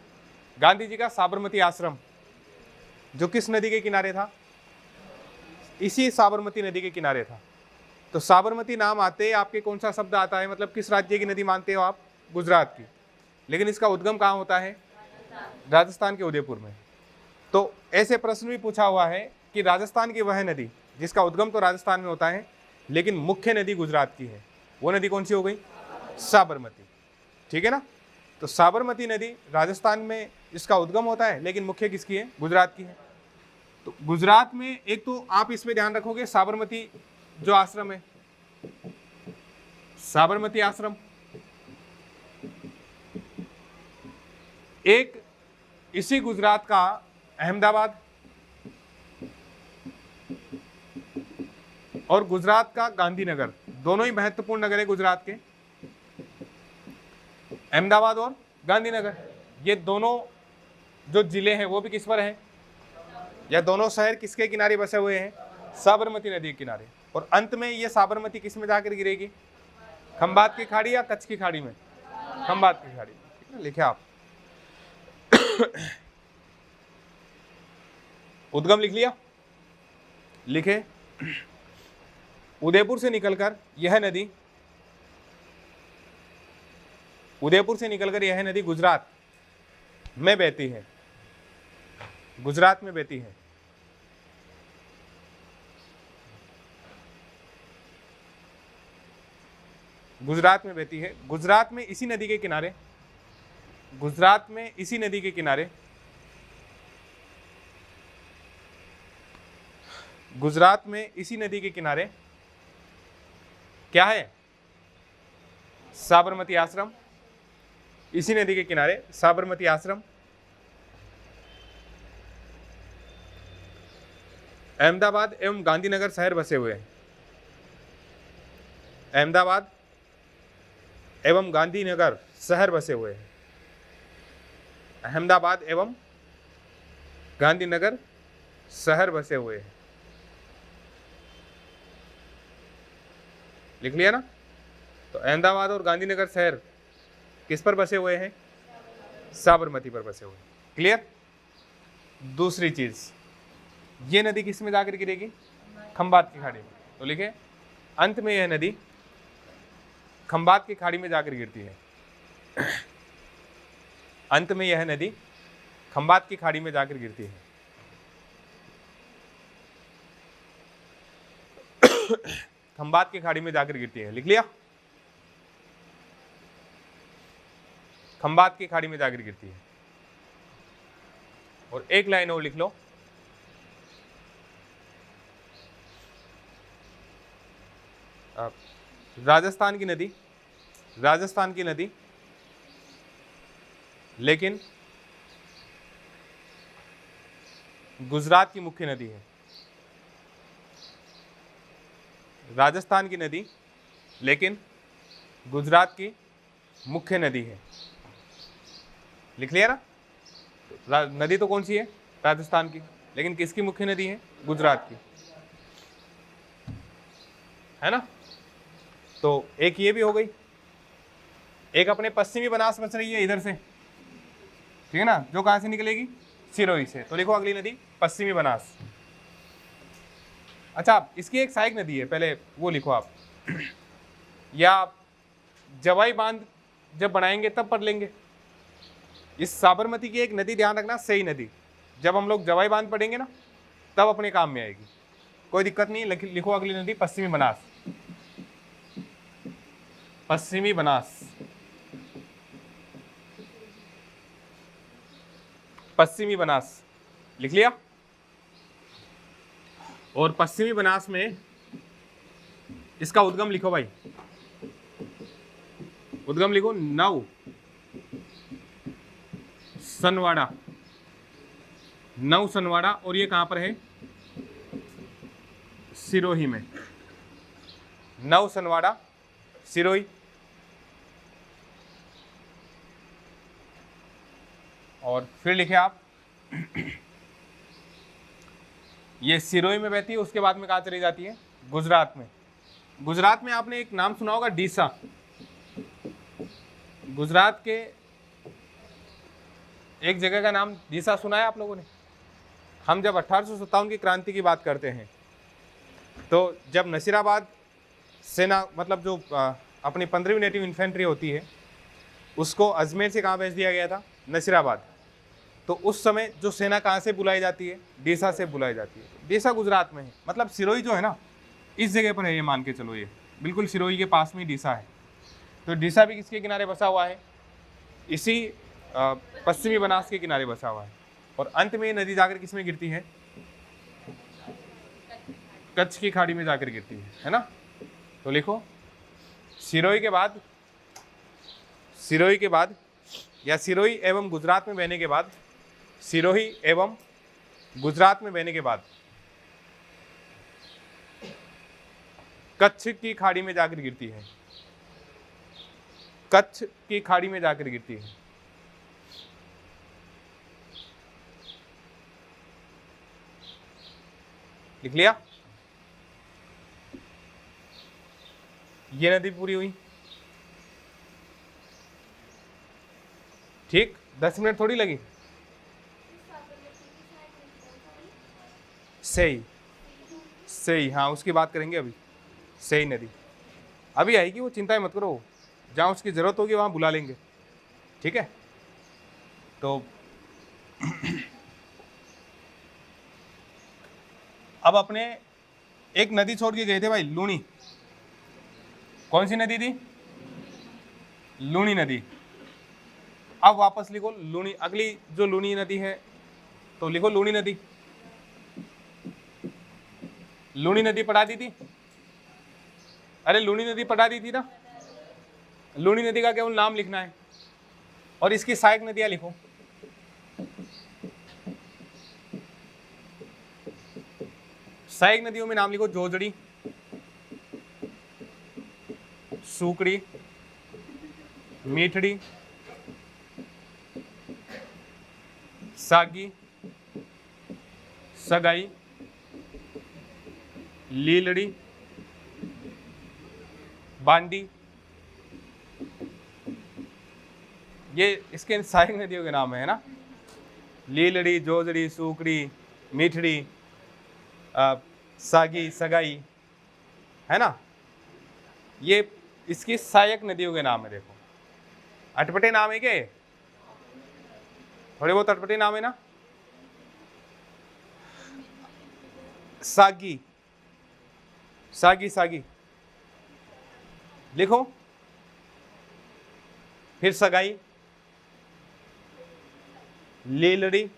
गांधी जी का साबरमती आश्रम जो किस नदी के किनारे था? इसी साबरमती नदी के किनारे था। तो साबरमती नाम आते आपके कौन सा शब्द आता है? मतलब किस राज्य की नदी मानते हो आप? गुजरात की। लेकिन इसका उद्गम कहाँ होता है? राजस्थान के उदयपुर में। तो ऐसे प्रश्न भी पूछा हुआ है कि राजस्थान की वह नदी जिसका उद्गम तो राजस्थान में होता है लेकिन मुख्य नदी गुजरात की है, वो नदी कौन सी हो गई? साबरमती। ठीक है ना। तो साबरमती नदी राजस्थान में इसका उद्गम होता है लेकिन मुख्य किसकी है? गुजरात की है। तो गुजरात में एक तो आप इसमें ध्यान रखोगे साबरमती जो आश्रम है, साबरमती आश्रम, एक इसी गुजरात का अहमदाबाद और गुजरात का गांधीनगर, दोनों ही महत्वपूर्ण नगर है गुजरात के, अहमदाबाद और गांधीनगर। ये दोनों जो जिले हैं वो भी किस पर हैं? या दोनों शहर किसके किनारे बसे हुए हैं? साबरमती नदी के किनारे। और अंत में ये साबरमती किस में जाकर गिरेगी? खंबात की खाड़ी या कच्छ की खाड़ी में? खंबात की खाड़ी में। ठीक है, लिखे आप। उद्गम लिख लिया? लिखे। उदयपुर से निकलकर यह नदी, उदयपुर से निकलकर यह नदी गुजरात में बहती है, गुजरात में बहती है। गुजरात में बहती है। गुजरात में इसी नदी के किनारे, गुजरात में इसी नदी के किनारे, गुजरात में इसी नदी के किनारे क्या है? साबरमती आश्रम। इसी नदी के किनारे साबरमती आश्रम, अहमदाबाद एवं गांधीनगर शहर बसे हुए हैं। अहमदाबाद एवं गांधीनगर शहर बसे हुए हैं। अहमदाबाद एवं गांधीनगर शहर बसे हुए हैं। लिख लिया ना। तो अहमदाबाद और गांधीनगर शहर किस पर बसे हुए हैं? साबरमती पर बसे हुए हैं। क्लियर। दूसरी चीज, ये नदी किस में जाकर गिरेगी? खंबात की खाड़ी में। तो लिखे, अंत में यह नदी खंबात की खाड़ी में जाकर गिरती है। अंत में यह नदी खंबात की खाड़ी में जाकर गिरती है। खंबात की खाड़ी में जाकर गिरती है। लिख लिया? खंबात की खाड़ी में जाकर गिरती है। और एक लाइन और लिख लो, राजस्थान की नदी, राजस्थान की नदी लेकिन गुजरात की मुख्य नदी है। राजस्थान की नदी लेकिन गुजरात की मुख्य नदी है। लिख लिया ना। नदी तो कौन सी है? राजस्थान की, लेकिन किसकी मुख्य नदी है? गुजरात की, है ना। तो एक ये भी हो गई। एक अपने पश्चिमी बनास बच रही है इधर से, ठीक है ना, जो कहां से निकलेगी? सिरोही से। तो लिखो अगली नदी पश्चिमी बनास। अच्छा, इसकी एक सहायक नदी है, पहले वो लिखो आप। या जवाई बांध जब बनाएंगे तब पढ़ लेंगे। इस साबरमती की एक नदी ध्यान रखना, सही नदी, जब हम लोग जवाई बांध पढ़ेंगे ना तब अपने काम में आएगी, कोई दिक्कत नहीं। लिखो अगली नदी पश्चिमी बनास। पश्चिमी बनास, पश्चिमी बनास। लिख लिया? और पश्चिमी बनास में इसका उद्गम लिखो भाई। उद्गम लिखो नव सनवाड़ा, नव सनवाड़ा। और ये कहां पर है? सिरोही में। नव सनवाड़ा, सिरोही। और फिर लिखे आप ये सिरोही में बहती है, उसके बाद में कहाँ चली जाती है? गुजरात में। गुजरात में आपने एक नाम सुना होगा, डीसा। गुजरात के एक जगह का नाम डीसा सुना है आप लोगों ने? हम जब 1857 की क्रांति की बात करते हैं तो जब नसीराबाद सेना, मतलब जो अपनी 15वीं नेटिव इन्फेंट्री होती है, उसको अजमेर से कहाँ भेज दिया गया था? नसीराबाद। तो उस समय जो सेना कहाँ से बुलाई जाती है? डीसा से बुलाई जाती है। डीसा गुजरात में है, मतलब सिरोही जो है ना, इस जगह पर है, ये मान के चलो, ये बिल्कुल सिरोही के पास में डीसा है। तो डीसा भी किसके किनारे बसा हुआ है? इसी पश्चिमी बनास के किनारे बसा हुआ है। और अंत में ये नदी जाकर किस में गिरती है? कच्छ की खाड़ी में जाकर गिरती है ना? तो लिखो सिरोही के बाद या सिरोही एवं गुजरात में बहने के बाद, सिरोही एवं गुजरात में बहने के बाद कच्छ की खाड़ी में जाकर गिरती है। कच्छ की खाड़ी में जाकर गिरती है। लिख लिया? ये नदी पूरी हुई। ठीक, 10 मिनट थोड़ी लगी। सही, हाँ, उसकी बात करेंगे अभी। सही नदी अभी आएगी, वो चिंता मत करो, जहाँ उसकी ज़रूरत होगी वहाँ बुला लेंगे, ठीक है? तो अब अपने एक नदी छोड़ के गए थे भाई, लूनी। कौन सी नदी थी? लूनी नदी। अब वापस लिखो लूनी, अगली जो लूनी नदी है तो लिखो लूनी नदी। लूनी नदी पढ़ा दी थी? अरे लूनी नदी पढ़ा दी थी ना? लूनी नदी का केवल नाम लिखना है और इसकी सहायक नदियां लिखो। सहायक नदियों में नाम लिखो जोजड़ी, सूकड़ी, मीठड़ी, सागी, सगाई, लीलड़ी, बांडी। ये इसके सहायक नदियों के नाम है ना? लीलड़ी, जोजड़ी, सूकड़ी, मीठड़ी, सागी, सगाई, है ना? ये इसकी सहायक नदियों के नाम है। देखो अटपटे नाम है क्या? थोड़े बहुत अटपटे नाम है ना? सागी, सागी, सागी लिखो। फिर सगाई, लीलड़ी,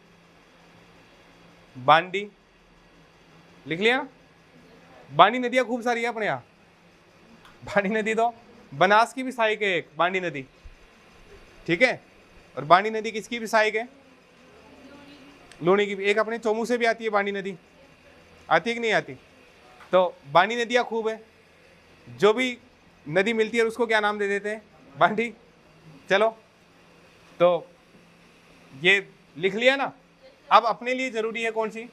बांडी। लिख लिया ना? बांडी नदियां खूब सारी है अपने यहाँ। बांडी नदी तो बनास की भी सहायक है एक, बांडी नदी, ठीक है? और बांडी नदी किसकी भी सहायक है? लूनी की भी। एक अपने चोमू से भी आती है बांडी नदी, आती है कि नहीं आती? तो बांडी नदियाँ खूब है। जो भी नदी मिलती है उसको क्या नाम दे देते हैं? बांडी। चलो तो ये लिख लिया ना? अब अपने लिए जरूरी है कौन सी?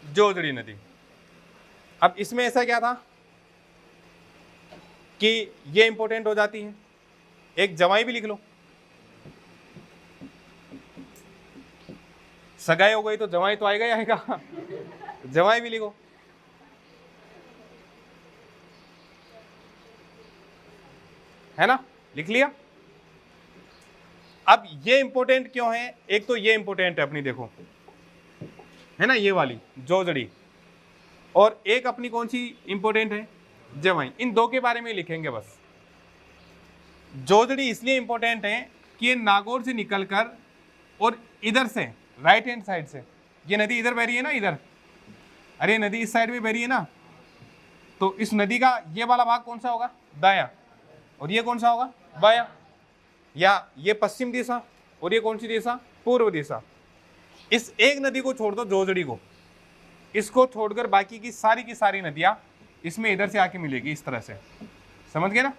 जोजड़ी नदी। अब इसमें ऐसा क्या था कि ये इंपॉर्टेंट हो जाती है। एक जवाई भी लिख लो। सगाई हो गई तो जवाई तो आएगा ही आएगा। जवाई भी लिखो। है ना? लिख लिया? अब ये इंपॉर्टेंट क्यों है? एक तो ये इंपॉर्टेंट है अपनी, देखो, है ना, ये वाली जोजड़ी, और एक अपनी कौन सी इंपॉर्टेंट है? जवाई। इन दो के बारे में लिखेंगे बस। जोजड़ी इसलिए इंपॉर्टेंट है कि ये नागौर से निकलकर और इधर से राइट हैंड साइड से, ये नदी इधर बह रही है ना, इधर, अरे नदी इस साइड में बह रही है ना, तो इस नदी का ये वाला भाग कौन सा होगा? दाया। और ये कौन सा होगा? बाया। या ये पश्चिम दिशा और ये कौन सी दिशा? पूर्व दिशा। इस एक नदी को छोड़ दो, जोजड़ी को, इसको छोड़कर बाकी की सारी नदियां इसमें इधर से आके मिलेगी, इस तरह से। समझ गए ना?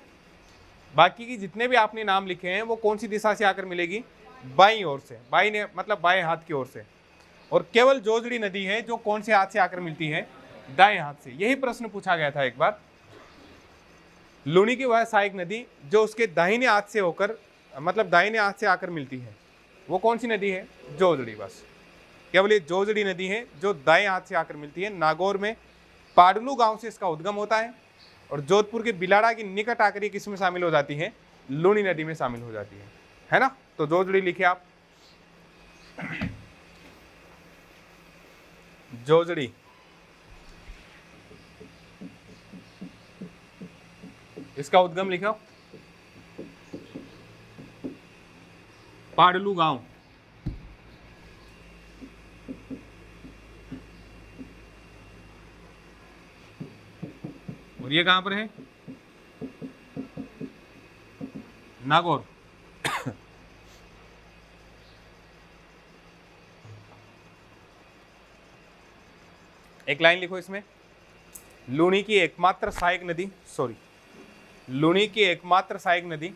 बाकी की जितने भी आपने नाम लिखे हैं वो कौन सी दिशा से आकर मिलेगी? बाईं ओर से, बाईं ने मतलब बाएं हाथ की ओर से। और केवल जोजड़ी नदी है जो कौन से हाथ से आकर मिलती है? दाएं हाथ से। यही प्रश्न पूछा गया था एक बार। लूनी की वह सहायक नदी जो उसके दाहिने हाथ से होकर मतलब दाहिने हाथ से आकर मिलती है, वो कौन सी नदी है? जोजड़ी। बस केवल ये जोजड़ी नदी है जो दाएं हाथ से आकर मिलती है। नागौर में पाडलू गांव से इसका उद्गम होता है और जोधपुर के बिलाड़ा के निकट आकर ये किस में शामिल हो जाती है? लूनी नदी में शामिल हो जाती है ना। तो जोजड़ी लिखिए आप, जोजड़ी। इसका उद्गम लिखो पाडलू गांव। और ये कहां पर है? नागौर। एक लाइन लिखो इसमें, लूनी की एकमात्र सहायक नदी, सॉरी, लूनी की एकमात्र सहायक नदी,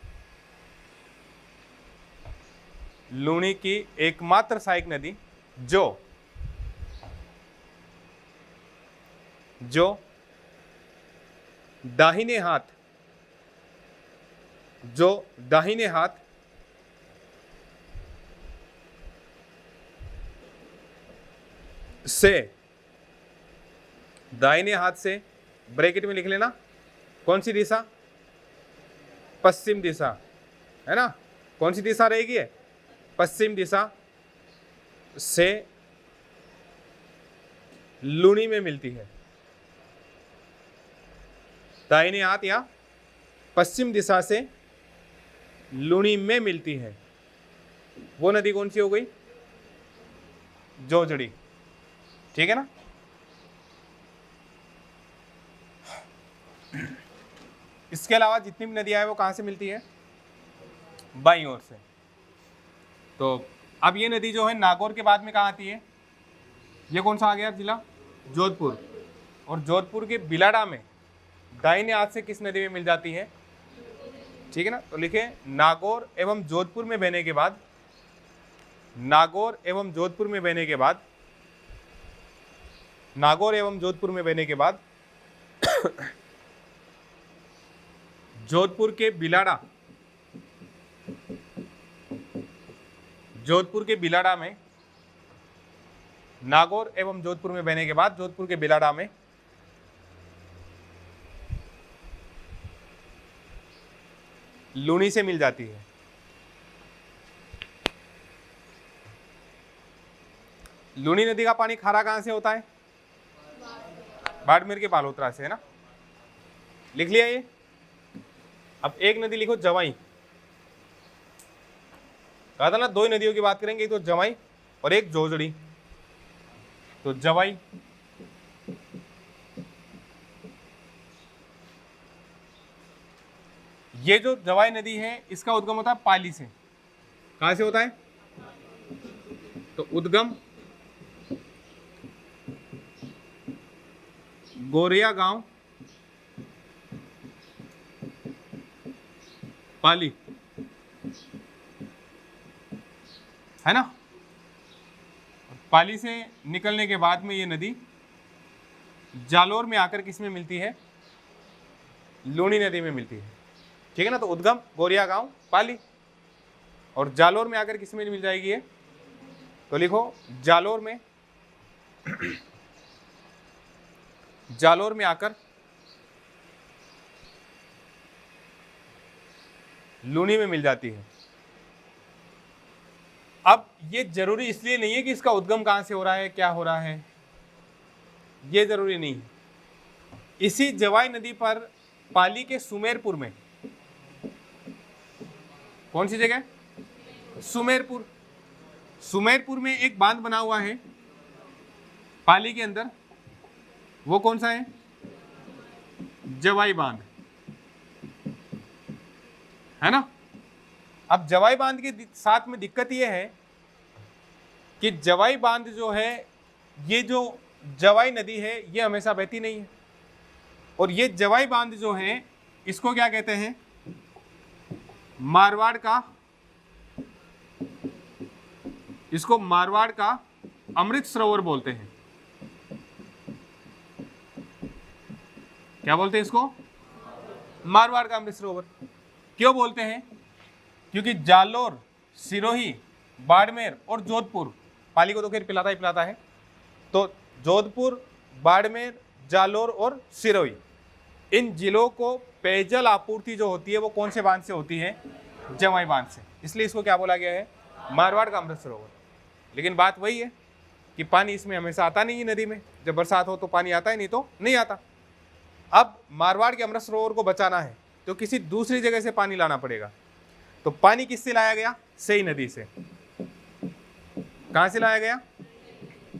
लूनी की एकमात्र सहायक नदी जो दाहिने हाथ से, दाहिने हाथ से ब्रैकेट में लिख लेना, कौन सी दिशा? पश्चिम दिशा, है ना। कौन सी दिशा रहेगी? पश्चिम दिशा से लूनी में मिलती है। दाहिने हाथ या पश्चिम दिशा से लूनी में मिलती है, वो नदी कौन सी हो गई? जोजड़ी। ठीक है ना। इसके अलावा जितनी भी नदियां हैं वो कहां से मिलती है? बाईं ओर से। तो अब ये नदी जो है नागौर के बाद में कहां आती है? ये कौन सा आ गया जिला? जोधपुर। और जोधपुर के बिलाड़ा में दाहिने हाथ से किस नदी में मिल जाती है? ठीक है ना। तो लिखे नागौर एवं जोधपुर में बहने के बाद, नागौर एवं जोधपुर में बहने के बाद, नागौर एवं जोधपुर में बहने के बाद जोधपुर के बिलाड़ा, जोधपुर के बिलाड़ा में, नागौर एवं जोधपुर में बहने के बाद जोधपुर के बिलाड़ा में लूनी से मिल जाती है। लूनी नदी का पानी खारा कहां से होता है? बाड़मेर के बालोतरा से, है ना। लिख लिया ये। अब एक नदी लिखो जवाई। कहा था ना दो ही नदियों की बात करेंगे, एक तो जवाई और एक जोजड़ी। तो जवाई, ये जो जवाई नदी है इसका उद्गम होता है पाली से। कहां से होता है? तो उद्गम गोरिया गांव, पाली, है ना। पाली से निकलने के बाद में ये नदी जालोर में आकर किस में मिलती है? लूनी नदी में मिलती है। ठीक है ना। तो उद्गम गोरिया गांव, पाली, और जालोर में आकर किस में मिल जाएगी ये? तो लिखो जालोर में, जालोर में आकर लूनी में मिल जाती है। अब ये जरूरी इसलिए नहीं है कि इसका उद्गम कहां से हो रहा है, क्या हो रहा है, ये जरूरी नहीं है। इसी जवाई नदी पर पाली के सुमेरपुर में, कौन सी जगह? सुमेरपुर। सुमेरपुर में एक बांध बना हुआ है पाली के अंदर, वो कौन सा है? जवाई बांध, है ना। अब जवाई बांध के साथ में दिक्कत ये है कि जवाई बांध जो है, ये जो जवाई नदी है ये हमेशा बहती नहीं है, और ये जवाई बांध जो है इसको क्या कहते हैं? मारवाड़ का इसको मारवाड़ का अमृत सरोवर बोलते हैं। क्या बोलते हैं इसको? मारवाड़ का अमृत सरोवर। क्यों बोलते हैं? क्योंकि जालोर, सिरोही, बाड़मेर और जोधपुर, पाली को तो खैर पिलाता ही पिलाता है, तो जोधपुर, बाड़मेर, जालोर और सिरोही, इन जिलों को पेयजल आपूर्ति जो होती है वो कौन से बांध से होती है? जवाई बांध से। इसलिए इसको क्या बोला गया है? मारवाड़ का अमृत सरोवर। लेकिन बात वही है कि पानी इसमें हमेशा आता नहीं है नदी में, जब बरसात हो तो पानी आता है, नहीं तो नहीं आता। अब मारवाड़ के अमृत सरोवर को बचाना है तो किसी दूसरी जगह से पानी लाना पड़ेगा। तो पानी किससे लाया गया? सेई नदी से। कहां से लाया गया?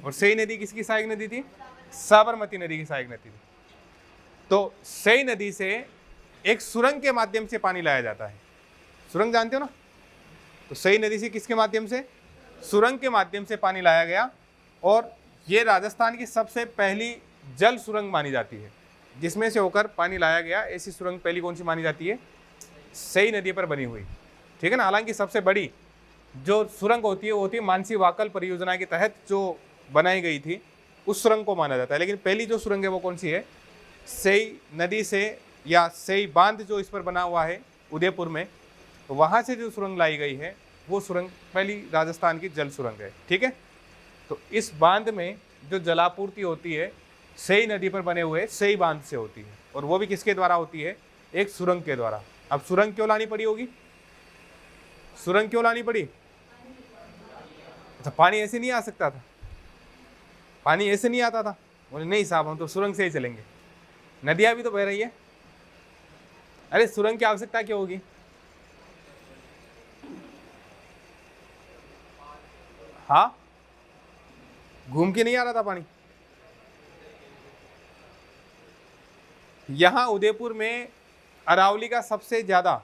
और सेई नदी किसकी सहायक नदी थी? साबरमती नदी की सहायक नदी थी। तो सेई नदी से एक सुरंग के माध्यम से पानी लाया जाता है। सुरंग जानते हो ना? तो सेई नदी से किसके माध्यम से? सुरंग के माध्यम से पानी लाया गया, और ये राजस्थान की सबसे पहली जल सुरंग मानी जाती है जिसमें से होकर पानी लाया गया। ऐसी सुरंग पहली कौन सी मानी जाती है? सेई नदी पर बनी हुई, ठीक है ना। हालांकि सबसे बड़ी जो सुरंग होती है वो होती है मानसी वाकल परियोजना के तहत जो बनाई गई थी, उस सुरंग को माना जाता है। लेकिन पहली जो सुरंग है वो कौन सी है? सेई नदी से, या सेई बांध जो इस पर बना हुआ है उदयपुर में, तो वहाँ से जो सुरंग लाई गई है वो सुरंग पहली राजस्थान की जल सुरंग है, ठीक है। तो इस बांध में जो जलापूर्ति होती है सेई नदी पर बने हुए सेई बांध से होती है, और वो भी किसके द्वारा होती है? एक सुरंग के द्वारा। अब सुरंग क्यों लानी पड़ी होगी? सुरंग क्यों लानी पड़ी? अच्छा, पानी ऐसे नहीं आ सकता था? पानी ऐसे नहीं आता था? बोले नहीं साहब, हम तो सुरंग से ही चलेंगे, नदियां भी तो बह रही है। अरे सुरंग की आवश्यकता क्यों होगी? हाँ, घूम के नहीं आ रहा था पानी? यहां उदयपुर में अरावली का सबसे ज्यादा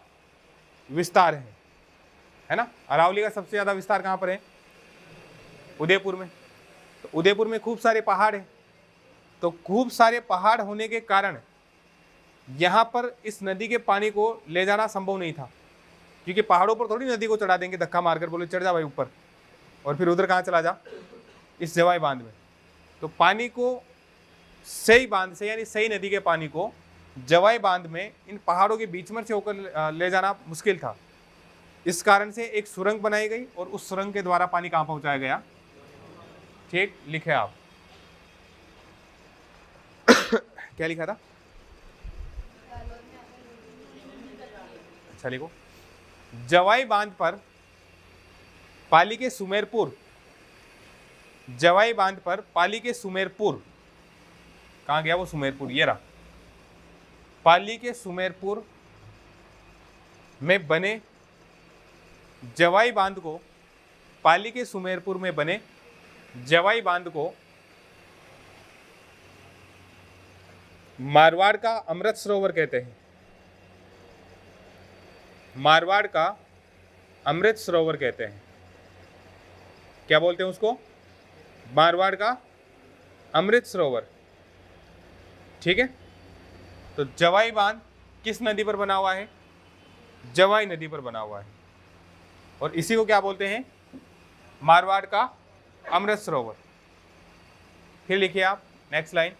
विस्तार है ना। अरावली का सबसे ज्यादा विस्तार कहां पर है? उदयपुर में। तो उदयपुर में खूब सारे पहाड़ हैं, तो खूब सारे पहाड़ होने के कारण यहाँ पर इस नदी के पानी को ले जाना संभव नहीं था, क्योंकि पहाड़ों पर थोड़ी नदी को चढ़ा देंगे धक्का मारकर, बोले चढ़ जा भाई ऊपर, और फिर उधर कहाँ चला जा? इस जवाई बांध में। तो पानी को सेई बांध से, यानी सेई नदी के पानी को जवाई बांध में इन पहाड़ों के बीच में से होकर ले जाना मुश्किल था। इस कारण से एक सुरंग बनाई गई, और उस सुरंग के द्वारा पानी कहाँ पहुंचाया गया? ठीक लिखे आप। क्या लिखा था? अच्छा लिखो। जवाई बांध पर पाली के सुमेरपुर, जवाई बांध पर पाली के सुमेरपुर, कहाँ गया वो सुमेरपुर? ये रहा। पाली के सुमेरपुर में बने जवाई बांध को, पाली के सुमेरपुर में बने जवाई बांध को मारवाड़ का अमृत सरोवर कहते हैं। मारवाड़ का अमृत सरोवर कहते हैं। क्या बोलते हैं उसको? मारवाड़ का अमृत सरोवर, ठीक है। तो जवाई बांध किस नदी पर बना हुआ है? जवाई नदी पर बना हुआ है, और इसी को क्या बोलते हैं? मारवाड़ का अमृत सरोवर। फिर लिखिए आप नेक्स्ट लाइन।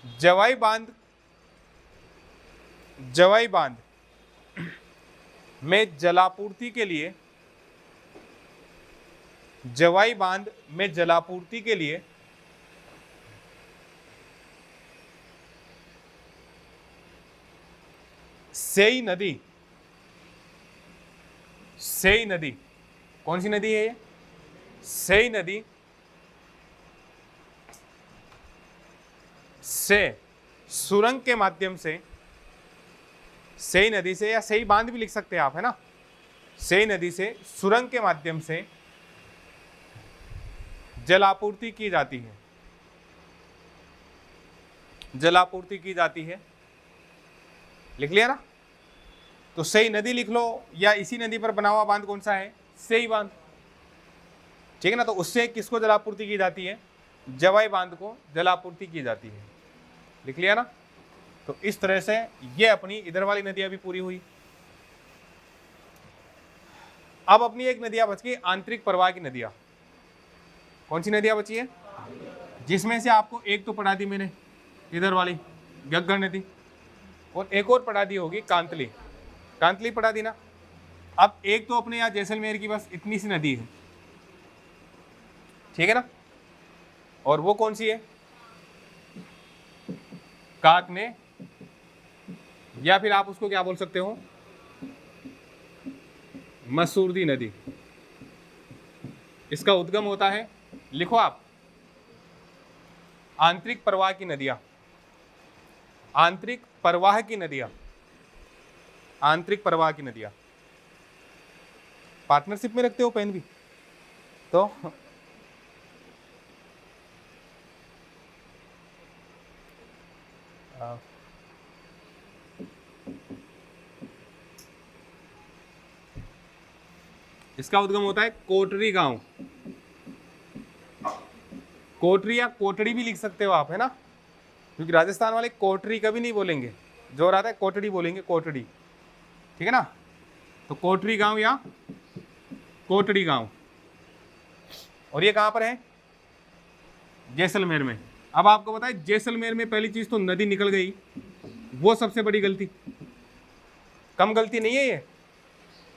जवाई बांध, जवाई बांध में जलापूर्ति के लिए, जवाई बांध में जलापूर्ति के लिए सेई नदी, सेई नदी, कौन सी नदी है ये? सेई नदी से सुरंग के माध्यम से, सेई नदी से, या सेई बांध भी लिख सकते हैं आप, है ना। सेई नदी से सुरंग के माध्यम से जलापूर्ति की जाती है, जलापूर्ति की जाती है। लिख लिया ना? तो सेई नदी लिख लो, या इसी नदी पर बना हुआ बांध कौन सा है? सेई बांध, ठीक है ना। तो उससे किसको जलापूर्ति की जाती है? जवाई बांध को जलापूर्ति की जाती है। लिख लिया ना? तो इस तरह से ये अपनी इधर वाली नदियां भी पूरी हुई। अब अपनी एक नदियां बच गई आंतरिक प्रवाह की नदियां। कौन सी नदियां बची है? जिसमें से आपको एक तो पढ़ा दी मैंने इधर वाली गग्गर नदी, और एक और पढ़ा दी होगी कांतली। कांतली पढ़ा दी ना। अब एक तो अपने यहाँ जैसलमेर की बस इतनी सी नदी है, ठीक है ना, और वो कौन सी है? काकने, या फिर आप उसको क्या बोल सकते हो? मसूरदी नदी। इसका उद्गम होता है, लिखो आप, आंतरिक प्रवाह की नदियां। आंतरिक प्रवाह की नदियां, आंतरिक प्रवाह की नदियां। पार्टनरशिप में रखते हो पेन भी तो इसका उद्गम होता है कोटरी गांव। कोटरी या कोटड़ी भी लिख सकते हो आप, है ना, क्योंकि राजस्थान वाले कोटरी कभी नहीं बोलेंगे, जो आता है कोटड़ी बोलेंगे, कोटड़ी, ठीक है ना। तो कोटरी गांव या कोटड़ी गांव, और ये कहां पर है? जैसलमेर में। अब आपको बताए जैसलमेर में पहली चीज तो नदी निकल गई, वो सबसे बड़ी गलती, कम गलती नहीं है ये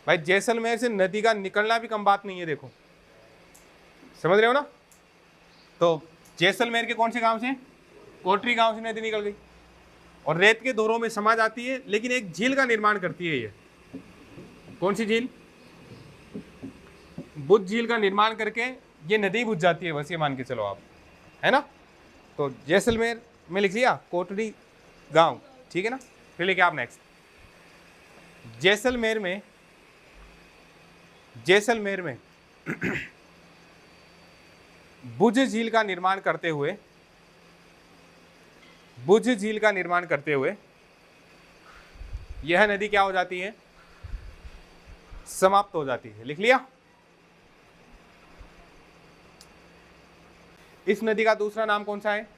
भाई। जैसलमेर से नदी का निकलना भी कम बात नहीं है, देखो, समझ रहे हो ना। तो जैसलमेर के कौन से गांव से? कोटरी गांव से नदी निकल गई और रेत के दौरों में समा जाती है, लेकिन एक झील का निर्माण करती है ये। कौन सी झील? बुद्ध झील का निर्माण करके ये नदी बुझ जाती है, बस ये मान के चलो आप, है ना। तो जैसलमेर में लिख लिया कोटरी गांव, ठीक है ना। फिर लिखे आप नेक्स्ट, जैसलमेर में, जैसलमेर में बुझ झील का निर्माण करते हुए, बुझ झील का निर्माण करते हुए यह नदी क्या हो जाती है? समाप्त हो जाती है। लिख लिया। इस नदी का दूसरा नाम कौन सा है?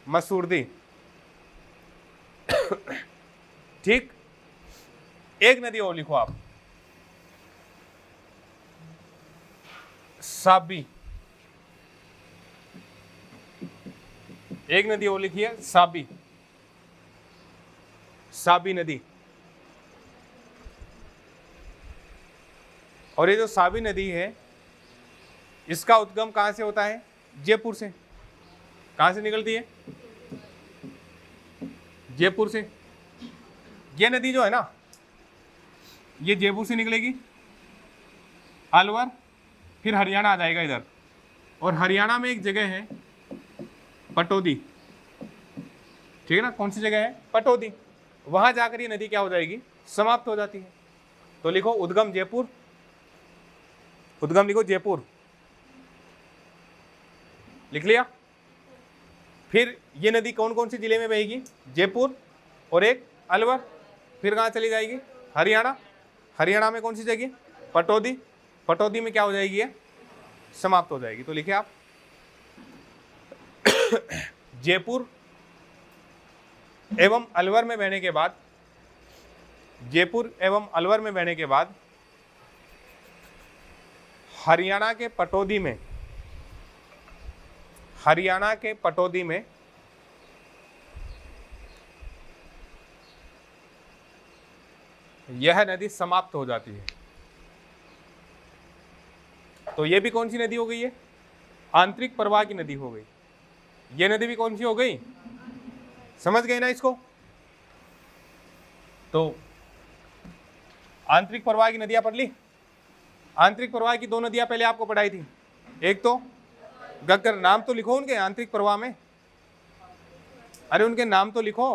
मसूरदी, ठीक। एक नदी और लिखो आप, साबी। एक नदी और लिखिए, साबी, साबी नदी। और ये जो साबी नदी है, इसका उद्गम कहां से होता है? जयपुर से। कहां से निकलती है? जयपुर से। ये नदी जो है ना, ये जयपुर से निकलेगी, अलवर, फिर हरियाणा आ जाएगा इधर, और हरियाणा में एक जगह है पटौदी, ठीक है ना। कौन सी जगह है? पटौदी। वहां जाकर ये नदी क्या हो जाएगी? समाप्त हो जाती है। तो लिखो उद्गम जयपुर, उद्गम लिखो जयपुर, लिख लिया। फिर ये नदी कौन कौन सी जिले में बहेगी? जयपुर और एक अलवर। फिर कहाँ चली जाएगी? हरियाणा। हरियाणा में कौन सी जगह? पटौदी। पटौदी में क्या हो जाएगी? ये समाप्त हो जाएगी। तो लिखिए आप जयपुर एवं अलवर में बहने के बाद, जयपुर एवं अलवर में बहने के बाद हरियाणा के पटौदी में, हरियाणा के पटौदी में यह नदी समाप्त हो जाती है। तो यह भी कौन सी नदी हो गई है? आंतरिक प्रवाह की नदी हो गई। यह नदी भी कौन सी हो गई? समझ गए ना इसको? तो आंतरिक प्रवाह की नदियां पढ़ ली। आंतरिक प्रवाह की दो नदियां पहले आपको पढ़ाई थी, एक तो गग्गर। नाम तो लिखो उनके आंतरिक प्रवाह में, अरे उनके नाम तो लिखो,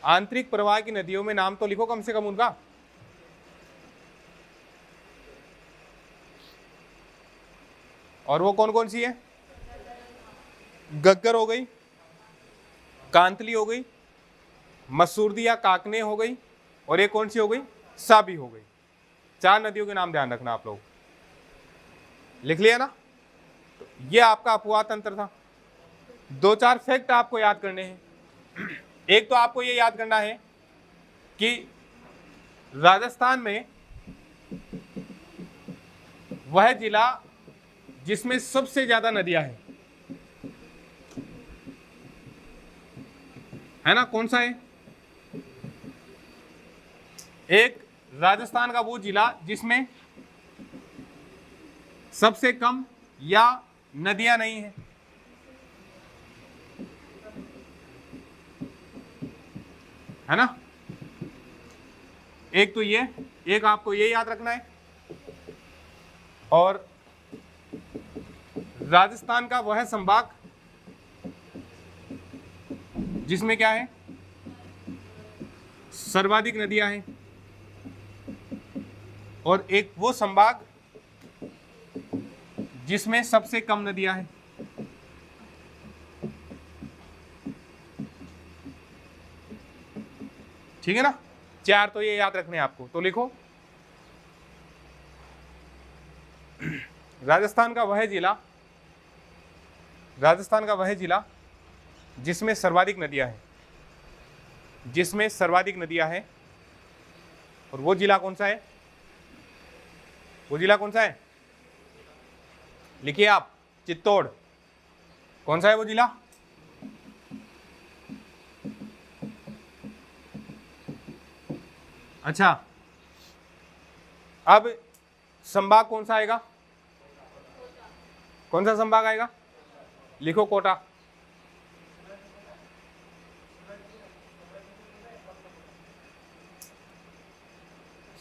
आंतरिक प्रवाह की नदियों में नाम तो लिखो कम से कम उनका। और वो कौन कौन सी है? गग्गर हो गई, कांतली हो गई, मसूरदी या काकने हो गई, और एक कौन सी हो गई? साबी हो गई। चार नदियों के नाम ध्यान रखना आप लोग, लिख लिया ना। तो ये आपका अपवाह तंत्र था। दो चार फैक्ट आपको याद करने हैं। एक तो आपको ये याद करना है कि राजस्थान में वह जिला जिसमें सबसे ज्यादा नदियां हैं, है ना? कौन सा है? एक राजस्थान का वो जिला जिसमें सबसे कम या नदियां नहीं है, है ना? एक तो ये, एक आपको ये याद रखना है। और राजस्थान का वह संभाग जिसमें क्या है, सर्वाधिक नदियां हैं, और एक वो संभाग जिसमें सबसे कम नदियां हैं। ठीक है ना? चार तो ये याद रखने हैं आपको, तो लिखो राजस्थान का वह जिला जिसमें सर्वाधिक नदियां हैं, जिसमें सर्वाधिक नदियां हैं। और वो जिला कौन सा है? वो जिला कौन सा है? लिखिए आप, चित्तौड़। कौन सा है वो जिला? अच्छा, अब संभाग कौन सा आएगा? कौन सा संभाग आएगा? लिखो कोटा।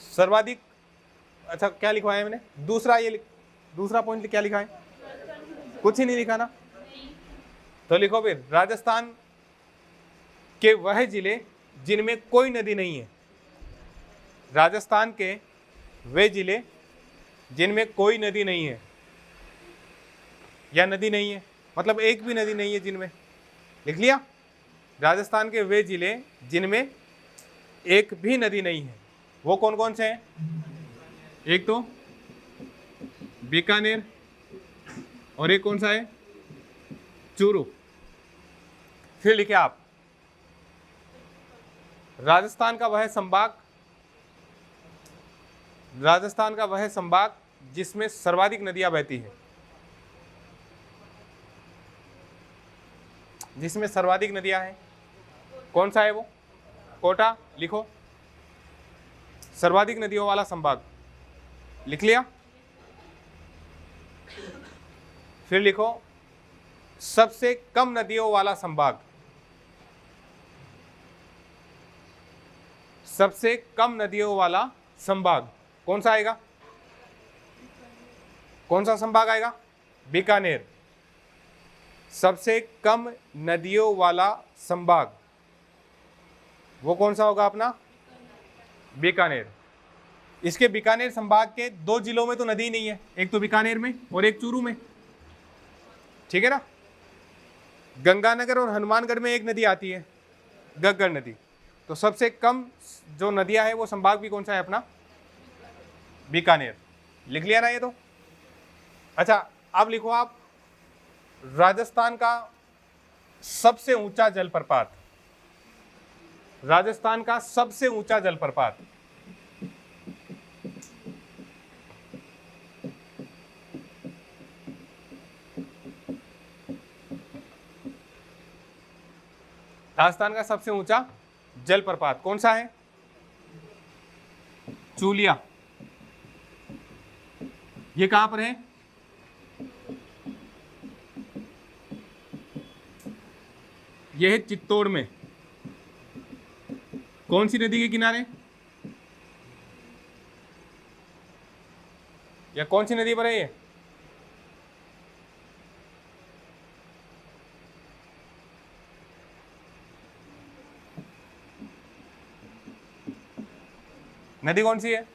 सर्वाधिक, अच्छा क्या लिखवाया है मैंने? दूसरा ये दूसरा पॉइंट क्या लिखा है? कुछ ही नहीं लिखा ना? तो लिखो फिर, राजस्थान के वह जिले जिनमें कोई नदी नहीं है। राजस्थान के वे जिले जिनमें कोई नदी नहीं है, या नदी नहीं है मतलब एक भी नदी नहीं है जिनमें। लिख लिया? राजस्थान के वे जिले जिनमें एक भी नदी नहीं है, वो कौन कौन से हैं? एक तो बीकानेर, और एक कौन सा है? चूरू। फिर लिखे आप, राजस्थान का वह संभाग जिसमें सर्वाधिक नदियां बहती है, जिसमें सर्वाधिक नदियां हैं, कौन सा है वो? कोटा। लिखो, सर्वाधिक नदियों वाला संभाग। लिख लिया? फिर लिखो, सबसे कम नदियों वाला संभाग। सबसे कम नदियों वाला संभाग कौन सा आएगा? कौन सा संभाग आएगा? बीकानेर। सबसे कम नदियों वाला संभाग वो कौन सा होगा अपना? बीकानेर। इसके बीकानेर संभाग के दो जिलों में तो नदी नहीं है, एक तो बीकानेर में और एक चूरू में। ठीक है ना? गंगानगर और हनुमानगढ़ में एक नदी आती है, गग्गर नदी। तो सबसे कम जो नदियां है वो संभाग भी कौन सा है अपना? बीकानेर। लिख लिया ना ये तो? अच्छा, अब लिखो आप, राजस्थान का सबसे ऊंचा जलप्रपात। राजस्थान का सबसे ऊंचा जलप्रपात राजस्थान का सबसे ऊंचा जलप्रपात कौन सा है? चूलिया। ये कहां पर है? यह है चित्तौड़ में। कौन सी नदी के किनारे, या कौन सी नदी पर है ये? नदी कौन सी है?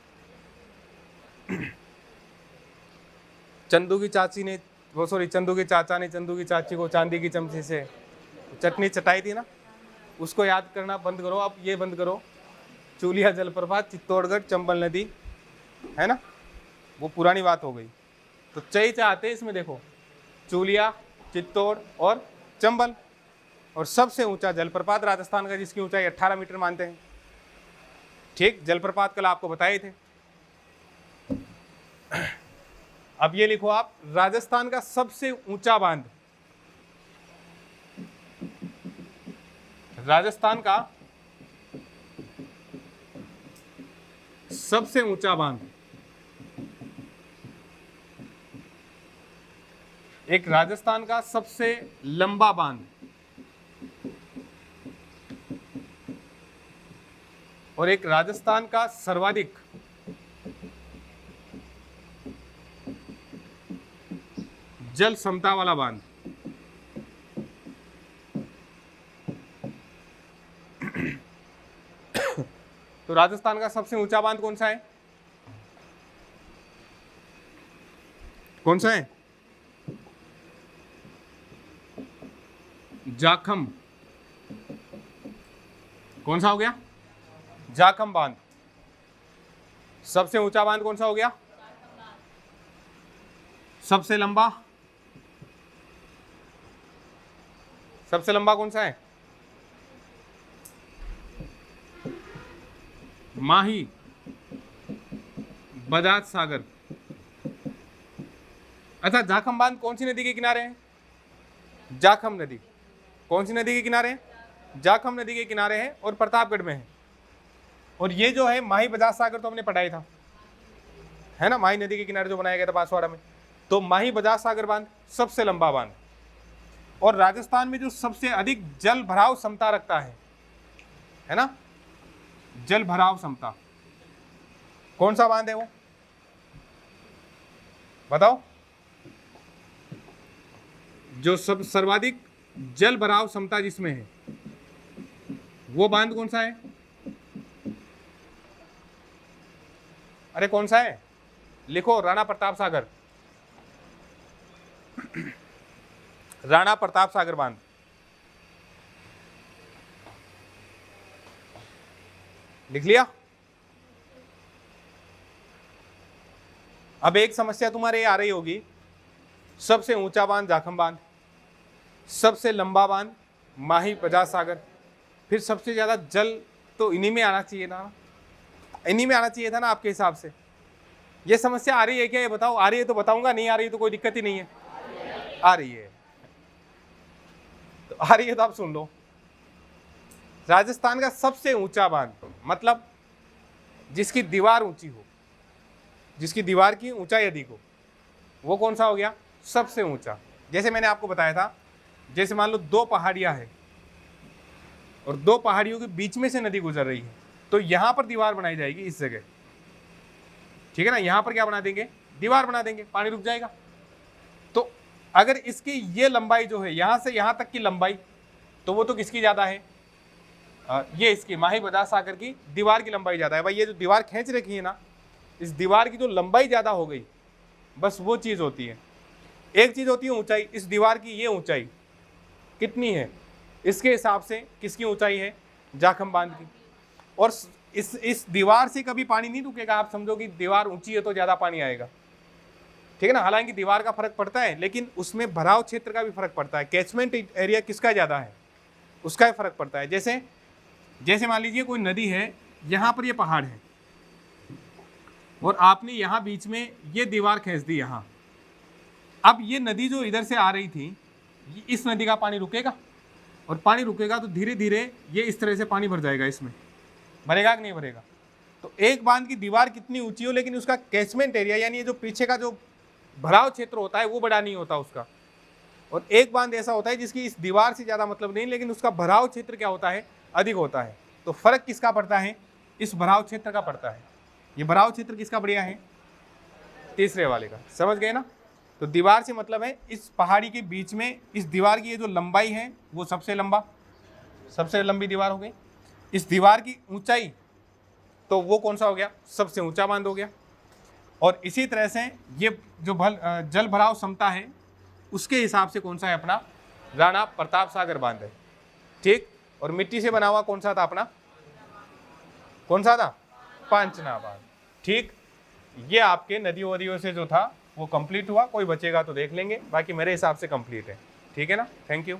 चंदू की चाची ने, वो सॉरी, चंदू के चाचा ने चंदू की चाची को चांदी की चमचे से चटनी चटाई थी ना, उसको याद करना बंद करो। आप ये बंद करो, चूलिया जलप्रपात, चित्तौड़गढ़, चंबल नदी, है ना? वो पुरानी बात हो गई। तो चई चाहते हैं इसमें, देखो, चूलिया, चित्तौड़ और चंबल। और सबसे ऊंचा जलप्रपात राजस्थान का, जिसकी ऊंचाई 18 मीटर मानते हैं। ठीक, जलप्रपात कल आपको बताए थे। अब ये लिखो आप, राजस्थान का सबसे ऊंचा बांध, राजस्थान का सबसे ऊंचा बांध, एक राजस्थान का सबसे लंबा बांध, और एक राजस्थान का सर्वाधिक जल क्षमता वाला बांध। तो राजस्थान का सबसे ऊंचा बांध कौन सा है? कौन सा है? जाखम। कौन सा हो गया? जाखम बांध। सबसे ऊंचा बांध कौन सा हो गया? सबसे लंबा? सबसे लंबा कौन सा है? माही बजाज सागर। अच्छा, जाखम बांध कौन सी नदी के किनारे है? जाखम नदी। कौन सी नदी के किनारे है? जाखम नदी के किनारे है और प्रतापगढ़ में है। और ये जो है माही बजाज सागर तो हमने पढ़ाई था, है ना, माही नदी के किनारे जो बनाया गया था बांसवाड़ा में। तो माही बजाज सागर बांध सबसे लंबा बांध। और राजस्थान में जो सबसे अधिक जल भराव क्षमता रखता है ना, जल भराव क्षमता, कौन सा बांध है वो? बताओ। जो सब सर्वाधिक जल भराव क्षमता जिसमें है वो बांध कौन सा है? अरे कौन सा है? लिखो, राणा प्रताप सागर। राणा प्रताप सागर बांध। लिख लिया? अब एक समस्या तुम्हारे ये आ रही होगी, सबसे ऊंचा बांध जाखम बांध, सबसे लंबा बांध माही बजाज सागर, फिर सबसे ज्यादा जल तो इन्हीं में आना चाहिए ना, इन्हीं में आना चाहिए था ना आपके हिसाब से। ये समस्या आ रही है क्या? ये बताओ। आ रही है तो बताऊंगा, नहीं आ रही है तो कोई दिक्कत ही नहीं है। आ रही है तो आ रही है तो आप सुन लो। राजस्थान का सबसे ऊंचा बांध मतलब जिसकी दीवार ऊंची हो, जिसकी दीवार की ऊंचाई अधिक हो, वो कौन सा हो गया? सबसे ऊंचा। जैसे मैंने आपको बताया था, जैसे मान लो दो पहाड़ियां हैं और दो पहाड़ियों के बीच में से नदी गुजर रही है, तो यहां पर दीवार बनाई जाएगी इस जगह, ठीक है ना। यहां पर क्या बना देंगे? दीवार बना देंगे, पानी रुक जाएगा। तो अगर इसकी ये लंबाई जो है यहां से यहां तक की लंबाई, तो वो तो किसकी ज्यादा है? ये इसकी माही बजाज सागर की दीवार की लंबाई ज्यादा है। भाई ये जो दीवार खींच रखी है ना, इस दीवार की जो लंबाई ज्यादा हो गई, बस वो चीज होती है। एक चीज होती है ऊंचाई। इस दीवार की ये ऊंचाई कितनी है, इसके हिसाब से किसकी ऊंचाई है? जाखम बांध की। और इस दीवार से कभी पानी नहीं रुकेगा। आप समझो कि दीवार ऊंची है तो ज्यादा पानी आएगा, ठीक है ना। हालांकि दीवार का फर्क पड़ता है, लेकिन उसमें भराव क्षेत्र का भी फर्क पड़ता है। कैचमेंट एरिया किसका ज्यादा है उसका भी फर्क पड़ता है। जैसे मान लीजिए कोई नदी है, यहां पर ये पहाड़ है और आपने यहां बीच में ये दीवार खींच दी यहां। अब ये नदी जो इधर से आ रही थी, इस नदी का पानी रुकेगा, और पानी रुकेगा तो धीरे धीरे ये इस तरह से पानी भर जाएगा। इसमें भरेगा कि नहीं भरेगा? तो एक बांध की दीवार कितनी ऊंची हो, लेकिन उसका कैचमेंट एरिया यानी ये जो पीछे का जो भराव क्षेत्र होता है वो बड़ा नहीं होता उसका। और एक बांध ऐसा होता है जिसकी इस दीवार से ज़्यादा मतलब नहीं, लेकिन उसका भराव क्षेत्र क्या होता है? अधिक होता है। तो फर्क किसका पड़ता है? इस भराव क्षेत्र का पड़ता है। ये भराव क्षेत्र किसका बढ़िया है? तीसरे वाले का। समझ गए ना? तो दीवार से मतलब है इस पहाड़ी के बीच में इस दीवार की ये जो लंबाई है वो सबसे लंबी दीवार हो गई। इस दीवार की ऊंचाई तो वो कौन सा हो गया? सबसे ऊंचा बांध हो गया। और इसी तरह से ये जो जल भराव क्षमता है उसके हिसाब से कौन सा है अपना? राणा प्रताप सागर बांध है, ठीक। और मिट्टी से बना हुआ कौन सा था अपना? कौन सा था? पांचना बांध, ठीक। ये आपके नदी वदियों से जो था वो कंप्लीट हुआ। कोई बचेगा तो देख लेंगे, बाकी मेरे हिसाब से कंप्लीट है, ठीक है ना। Thank you.